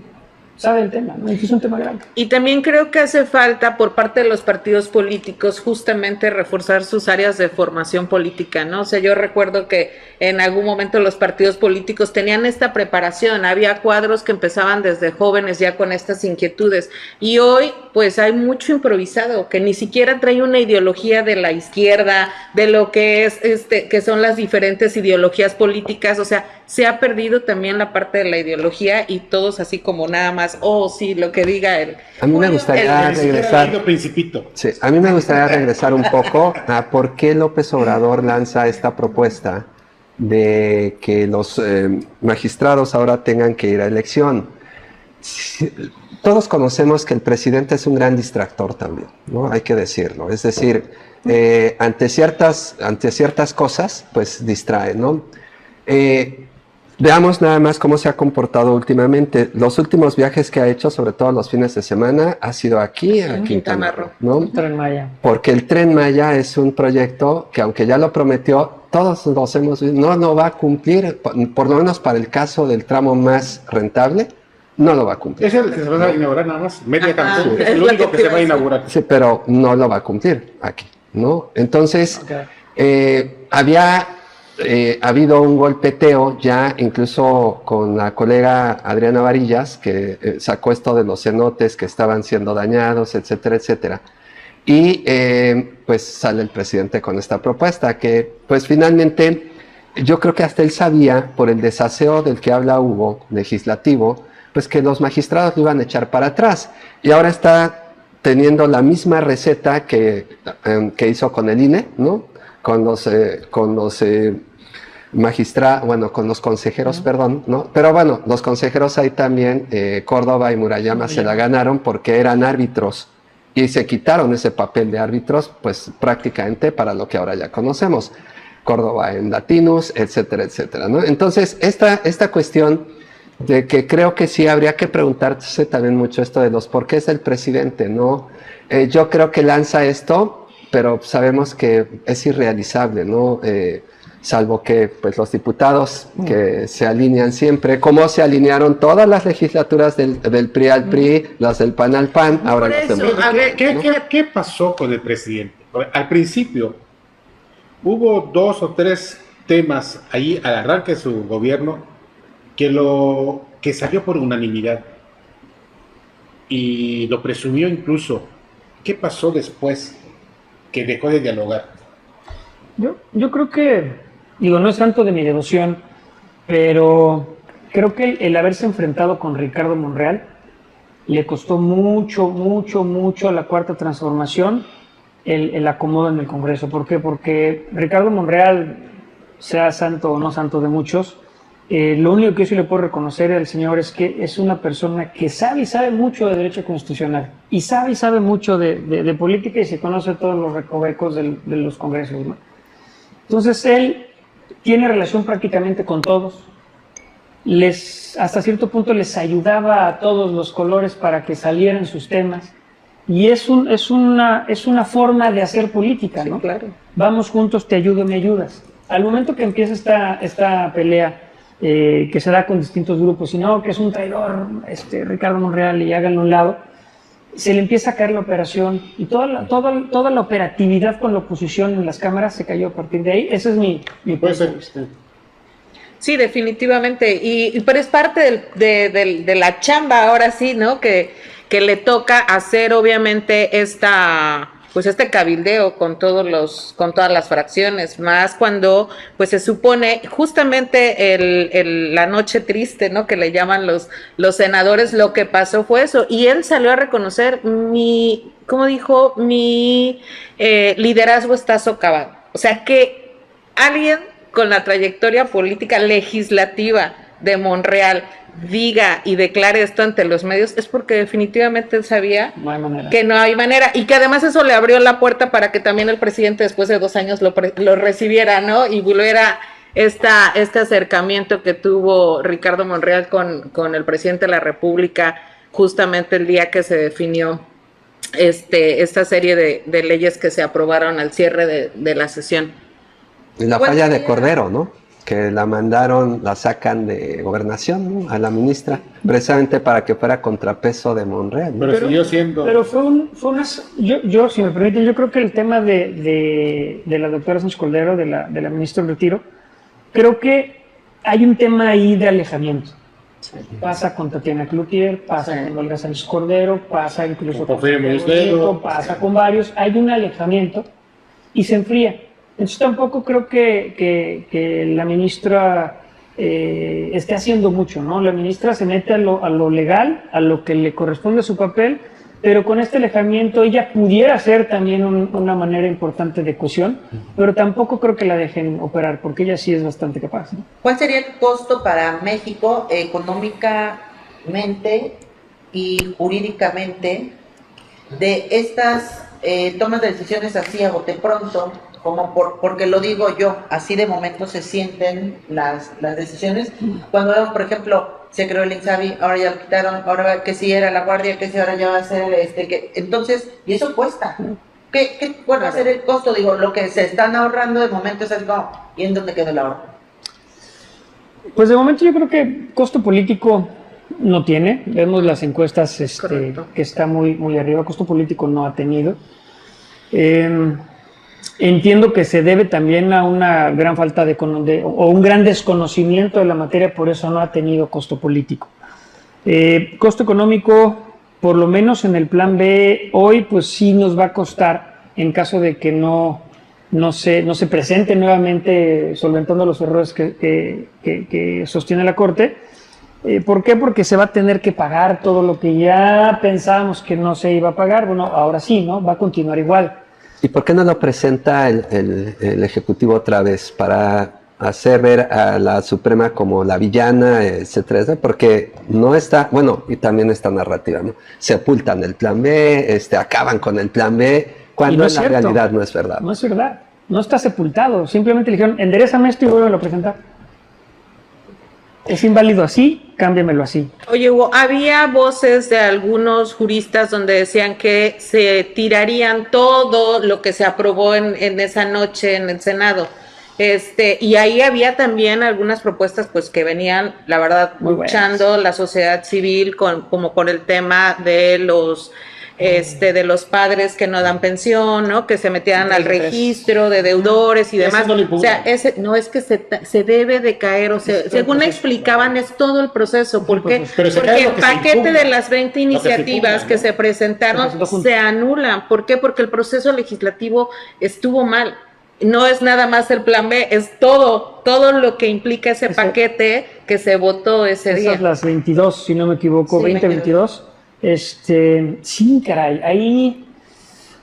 sabe el tema, ¿no? Es un tema grande. Y también creo que hace falta por parte de los partidos políticos justamente reforzar sus áreas de formación política, ¿no? O sea, yo recuerdo que en algún momento los partidos políticos tenían esta preparación, había cuadros que empezaban desde jóvenes ya con estas inquietudes y hoy pues hay mucho improvisado que ni siquiera trae una ideología de la izquierda, de lo que es que son las diferentes ideologías políticas, o sea, se ha perdido también la parte de la ideología y todos así como nada más, sí, lo que diga él. A mí me gustaría regresar. Principito. Sí, a mí me gustaría regresar un poco a por qué López Obrador lanza esta propuesta de que los magistrados ahora tengan que ir a elección. Todos conocemos que el presidente es un gran distractor también, ¿no? Hay que decirlo. Es decir, ante ciertas cosas, pues distrae, ¿no? Veamos nada más cómo se ha comportado últimamente. Los últimos viajes que ha hecho, sobre todo los fines de semana, ha sido aquí a Quintana Roo, ¿no? Tren Maya. Porque el Tren Maya es un proyecto que, aunque ya lo prometió, todos los hemos visto, no lo va a cumplir, por lo menos para el caso del tramo más rentable, no lo va a cumplir. Es el que se va a inaugurar nada más, media Cancún, es el único que se va a inaugurar. Sí, pero no lo va a cumplir aquí, ¿no? Entonces, había ha habido un golpeteo ya incluso con la colega Adriana Varillas, que sacó esto de los cenotes que estaban siendo dañados, etcétera, etcétera. Y pues sale el presidente con esta propuesta que pues finalmente yo creo que hasta él sabía, por el desaseo del que habla Hugo, legislativo, pues que los magistrados lo iban a echar para atrás. Y ahora está teniendo la misma receta que hizo con el INE, ¿no? Con los magistrados, bueno, con los consejeros, perdón, ¿no? Pero bueno, los consejeros ahí también, Córdoba y Murayama se la ganaron porque eran árbitros y se quitaron ese papel de árbitros, pues prácticamente para lo que ahora ya conocemos. Córdoba en Latinus, etcétera, etcétera, ¿no? Entonces, esta cuestión de que creo que sí habría que preguntarse también mucho esto de los porqués del presidente, ¿no? Yo creo que lanza esto, pero sabemos que es irrealizable, ¿no? Salvo que pues los diputados que se alinean siempre, como se alinearon todas las legislaturas del PRI al PRI, las del PAN al PAN, ahora las Pero, ¿qué pasó con el presidente? Al principio hubo 2 o 3 temas ahí al arranque de su gobierno que salió por unanimidad y lo presumió incluso. ¿Qué pasó después que dejó de dialogar? Yo creo que, digo, no es tanto de mi devoción, pero creo que el haberse enfrentado con Ricardo Monreal le costó mucho a la Cuarta Transformación el acomodo en el Congreso. ¿Por qué? Porque Ricardo Monreal, sea santo o no santo de muchos, lo único que yo sí le puedo reconocer al señor es que es una persona que sabe mucho de derecho constitucional y sabe mucho de política y se conoce todos los recovecos de los congresos, ¿no? Entonces él tiene relación prácticamente con todos, hasta cierto punto les ayudaba a todos los colores para que salieran sus temas y es una forma de hacer política, ¿no? Sí, claro. Vamos juntos, te ayudo, me ayudas. Al momento que empieza esta pelea que se da con distintos grupos, y no, que es un traidor, Ricardo Monreal, y háganlo a un lado, se le empieza a caer la operación y toda la operatividad con la oposición en las cámaras se cayó a partir de ahí. Ese es mi punto de vista. Sí, definitivamente, pero es parte de la chamba ahora sí, ¿no? Que le toca hacer obviamente este cabildeo con todas las fracciones, más cuando pues se supone justamente la noche triste, ¿no? Que le llaman los senadores, lo que pasó fue eso, y él salió a reconocer ¿cómo dijo? Mi liderazgo está socavado. O sea, que alguien con la trayectoria política legislativa de Monreal diga y declare esto ante los medios es porque definitivamente él sabía que no hay manera, y que además eso le abrió la puerta para que también el presidente después de 2 años lo recibiera, ¿no? Y volviera este acercamiento que tuvo Ricardo Monreal con el presidente de la República justamente el día que se definió esta serie de leyes que se aprobaron al cierre de la sesión. Y la falla de Cordero, ¿no? Que la sacan de gobernación, ¿no? A la ministra, precisamente para que fuera contrapeso de Monreal, ¿no? Pero siguió siendo... Pero yo, si me permiten, yo creo que el tema de la doctora Sánchez Cordero, de la ministra en retiro, creo que hay un tema ahí de alejamiento. Sí. Pasa con Tatiana Cloutier, pasa con Olga Sánchez Cordero, pasa incluso con Nieto, pasa con varios, hay un alejamiento y se enfría. Entonces tampoco creo que la ministra esté haciendo mucho, ¿no? La ministra se mete a lo legal, a lo que le corresponde a su papel, pero con este alejamiento ella pudiera ser también una manera importante de cohesión, pero tampoco creo que la dejen operar, porque ella sí es bastante capaz, ¿no? ¿Cuál sería el costo para México económicamente y jurídicamente de estas tomas de decisiones así a bote pronto? Porque lo digo yo, así de momento se sienten las decisiones. Cuando vemos, por ejemplo, se creó el INSABI, ahora ya lo quitaron, ahora que si era la Guardia, que si ahora ya va a ser entonces, y eso cuesta. ¿Qué va a ser el costo? Digo, lo que se están ahorrando de momento es algo, ¿y en dónde quedó el ahorro? Pues de momento yo creo que costo político no tiene. Vemos las encuestas que está muy arriba. Costo político no ha tenido. Entiendo que se debe también a una gran falta o un gran desconocimiento de la materia, por eso no ha tenido costo político. Costo económico, por lo menos en el plan B, hoy pues sí nos va a costar en caso de que no se presente nuevamente solventando los errores que sostiene la Corte. ¿Por qué? Porque se va a tener que pagar todo lo que ya pensábamos que no se iba a pagar. Bueno, ahora sí, ¿no? Va a continuar igual. ¿Y por qué no lo presenta el Ejecutivo otra vez para hacer ver a la Suprema como la villana, etcétera? Porque no está, bueno, y también esta narrativa, ¿no? Sepultan el plan B, acaban con el plan B, cuando no en la realidad no es verdad. No es verdad, no está sepultado, simplemente le dijeron, enderezame esto y vuélvelo a presentar. Es inválido así, cámbiamelo así. Oye, Hugo, había voces de algunos juristas donde decían que se tirarían todo lo que se aprobó en esa noche en el Senado. Y ahí había también algunas propuestas pues que venían, la verdad, muy luchando buenas. La sociedad civil como por el tema de los padres que no dan pensión, ¿no? Que se metieran al registro de deudores y demás. O sea, no es que se debe de caer, o sea, según explicaban, es todo el proceso. ¿Por qué? Porque el paquete de las 20 iniciativas que se presentaron se anulan. ¿Por qué? Porque el proceso legislativo estuvo mal. No es nada más el plan B, es todo lo que implica ese paquete que se votó ese día. Esas las 22, si no me equivoco, Sí, 22. Sí, caray, ahí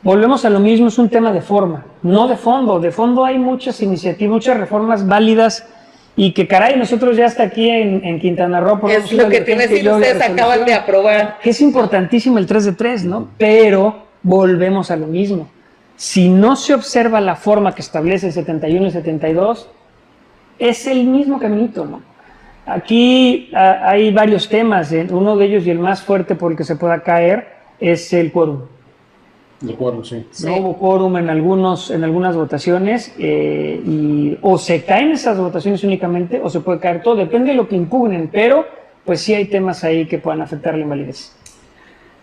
volvemos a lo mismo, es un tema de forma, no de fondo. De fondo hay muchas iniciativas, muchas reformas válidas y que, caray, nosotros ya hasta aquí en Quintana Roo... Es lo que te iba a decir, ustedes acaban de aprobar. Que es importantísimo el 3 de 3, ¿no? Pero volvemos a lo mismo. Si no se observa la forma que establece el 71 y 72, es el mismo caminito, ¿no? Aquí hay varios temas, uno de ellos y el más fuerte por el que se pueda caer es el quórum. El quórum, sí. No hubo quórum en algunas votaciones o se caen esas votaciones únicamente o se puede caer todo, depende de lo que impugnen, pero pues sí hay temas ahí que puedan afectar la invalidez.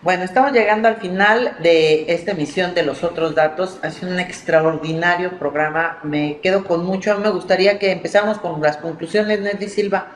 Bueno, estamos llegando al final de esta emisión de Los Otros Datos. Ha sido un extraordinario programa. Me quedo con mucho. Me gustaría que empezáramos con las conclusiones, Nesli Silva.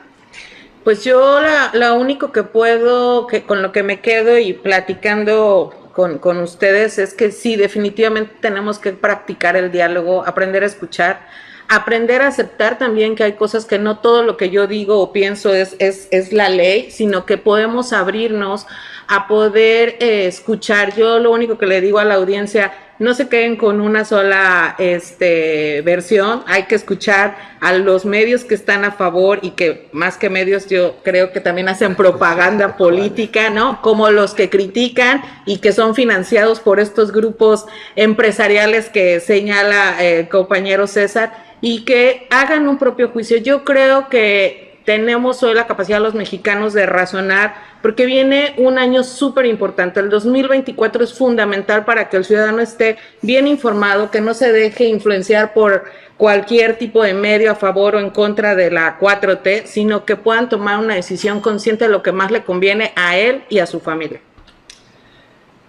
Pues yo lo único que puedo, con lo que me quedo y platicando con ustedes es que sí, definitivamente tenemos que practicar el diálogo, aprender a escuchar, aprender a aceptar también que hay cosas que no todo lo que yo digo o pienso es la ley, sino que podemos abrirnos a poder escuchar. Yo lo único que le digo a la audiencia, no se queden con una sola versión, hay que escuchar a los medios que están a favor y que más que medios yo creo que también hacen propaganda política, ¿no? Como los que critican y que son financiados por estos grupos empresariales que señala el compañero César, y que hagan un propio juicio. Yo creo que tenemos hoy la capacidad los mexicanos de razonar, porque viene un año súper importante. El 2024 es fundamental para que el ciudadano esté bien informado, que no se deje influenciar por cualquier tipo de medio a favor o en contra de la 4T, sino que puedan tomar una decisión consciente de lo que más le conviene a él y a su familia.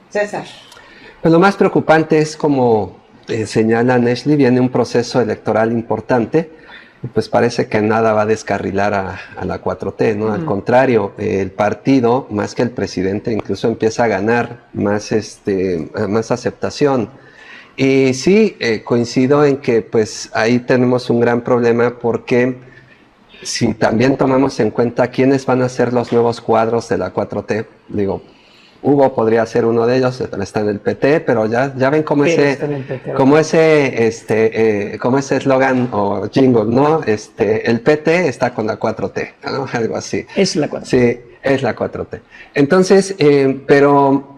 César. Pues lo más preocupante es, como señala Nesli, viene un proceso electoral importante. Pues parece que nada va a descarrilar a la 4T, ¿no? Al contrario, el partido, más que el presidente, incluso empieza a ganar más aceptación. Y sí, coincido en que pues ahí tenemos un gran problema, porque si también tomamos en cuenta quiénes van a ser los nuevos cuadros de la 4T, digo, Hugo podría ser uno de ellos, está en el PT, pero ya ven como ese eslogan o jingle, ¿no? El PT está con la 4T, ¿no? Algo así. Es la 4T. Sí, es la 4T. Entonces, pero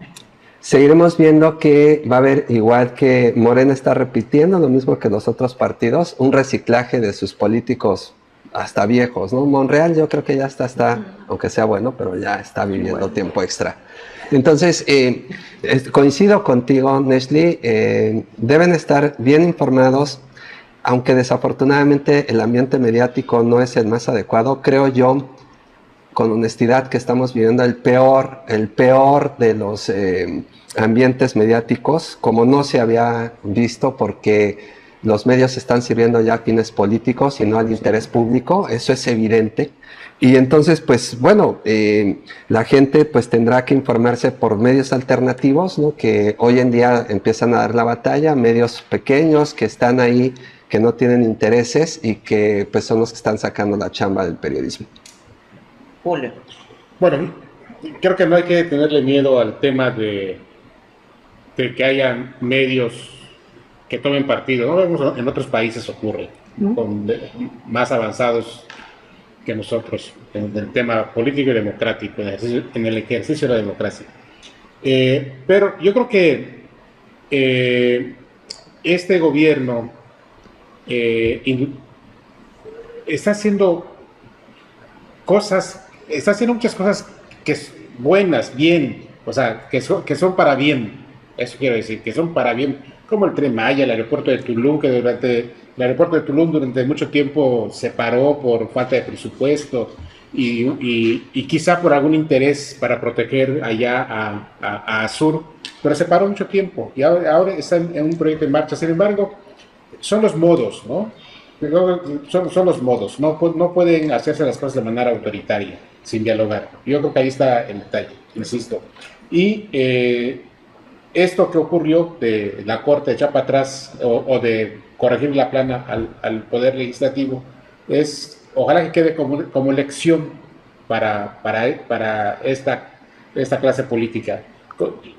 seguiremos viendo que va a haber, igual que Morena está repitiendo lo mismo que los otros partidos, un reciclaje de sus políticos hasta viejos, ¿no? Monreal yo creo que ya está, aunque sea bueno, pero ya está viviendo tiempo extra. Entonces, coincido contigo, Nesli, deben estar bien informados, aunque desafortunadamente el ambiente mediático no es el más adecuado. Creo yo, con honestidad que estamos viviendo el peor de los ambientes mediáticos, como no se había visto, porque los medios están sirviendo ya a fines políticos y no al interés público, eso es evidente. Y entonces, pues bueno, la gente pues tendrá que informarse por medios alternativos, ¿no? Que hoy en día empiezan a dar la batalla, medios pequeños que están ahí, que no tienen intereses y que pues son los que están sacando la chamba del periodismo. Julio. Bueno, creo que no hay que tenerle miedo al tema de que haya medios que tomen partido. No vemos en otros países ocurre, más avanzados que nosotros en el tema político y democrático, en el ejercicio de la democracia. Pero yo creo que este gobierno está haciendo muchas cosas que son buenas, bien, o sea, que son para bien. Eso quiero decir, que son para bien, como el Tren Maya, el aeropuerto de Tulum, el aeropuerto de Tulum durante mucho tiempo se paró por falta de presupuesto y quizá por algún interés para proteger allá a Azur, pero se paró mucho tiempo y ahora está en un proyecto en marcha. Sin embargo, son los modos, ¿no? Son los modos, no pueden hacerse las cosas de manera autoritaria, sin dialogar. Yo creo que ahí está el detalle, insisto. Y esto que ocurrió de la Corte echar para atrás o de corregir la plana al Poder Legislativo, ojalá que quede como lección para esta clase política.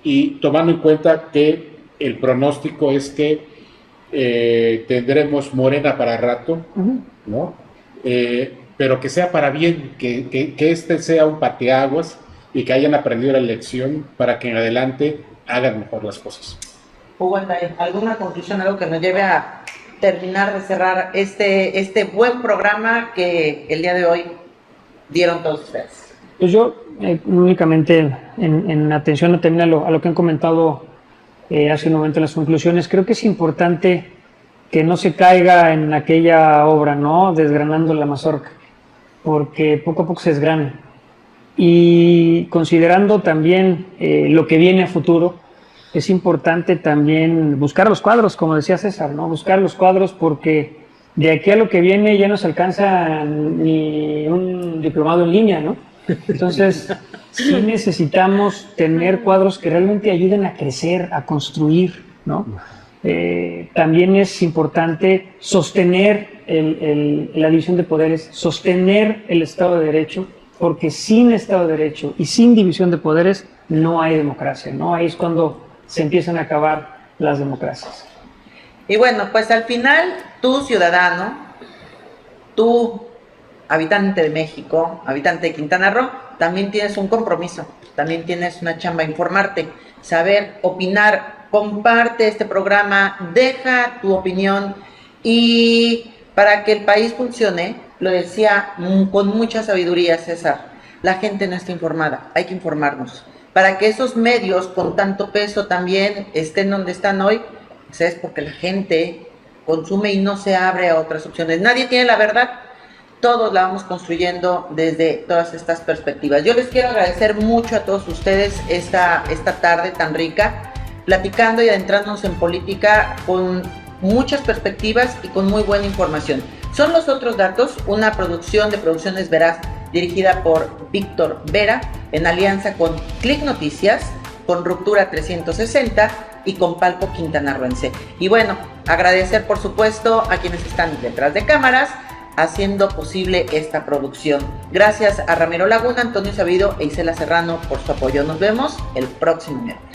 Y tomando en cuenta que el pronóstico es que tendremos Morena para rato, ¿no? Pero que sea para bien, que este sea un parteaguas y que hayan aprendido la lección para que en adelante hagan mejor las cosas. Hugo, ¿alguna conclusión, algo que nos lleve a terminar de cerrar este buen programa que el día de hoy dieron todos ustedes? Pues yo únicamente en atención también a lo que han comentado hace un momento en las conclusiones, creo que es importante que no se caiga en aquella obra, ¿no? Desgranando la mazorca, porque poco a poco se desgrana. Y considerando también lo que viene a futuro, es importante también buscar los cuadros, como decía César, ¿no? Buscar los cuadros, porque de aquí a lo que viene ya no se alcanza ni un diplomado en línea, ¿no? Entonces, sí necesitamos tener cuadros que realmente ayuden a crecer, a construir, ¿no? También es importante sostener la división de poderes, sostener el Estado de Derecho, porque sin Estado de Derecho y sin división de poderes no hay democracia, ¿no? Ahí es cuando se empiezan a acabar las democracias. Y bueno, pues al final, tú ciudadano, tú habitante de México, habitante de Quintana Roo, también tienes un compromiso, también tienes una chamba, informarte, saber, opinar, comparte este programa, deja tu opinión y para que el país funcione, lo decía con mucha sabiduría César, la gente no está informada, hay que informarnos. Para que esos medios con tanto peso también estén donde están hoy, pues es porque la gente consume y no se abre a otras opciones. Nadie tiene la verdad, todos la vamos construyendo desde todas estas perspectivas. Yo les quiero agradecer mucho a todos ustedes esta tarde tan rica, platicando y adentrándonos en política con muchas perspectivas y con muy buena información. Son Los Otros Datos, una producción de Producciones Veraz, dirigida por Víctor Vera, en alianza con Click Noticias, con Ruptura 360 y con Palco Quintanarroense. Y bueno, agradecer por supuesto a quienes están detrás de cámaras, haciendo posible esta producción. Gracias a Ramiro Laguna, Antonio Sabido e Isela Serrano por su apoyo. Nos vemos el próximo miércoles.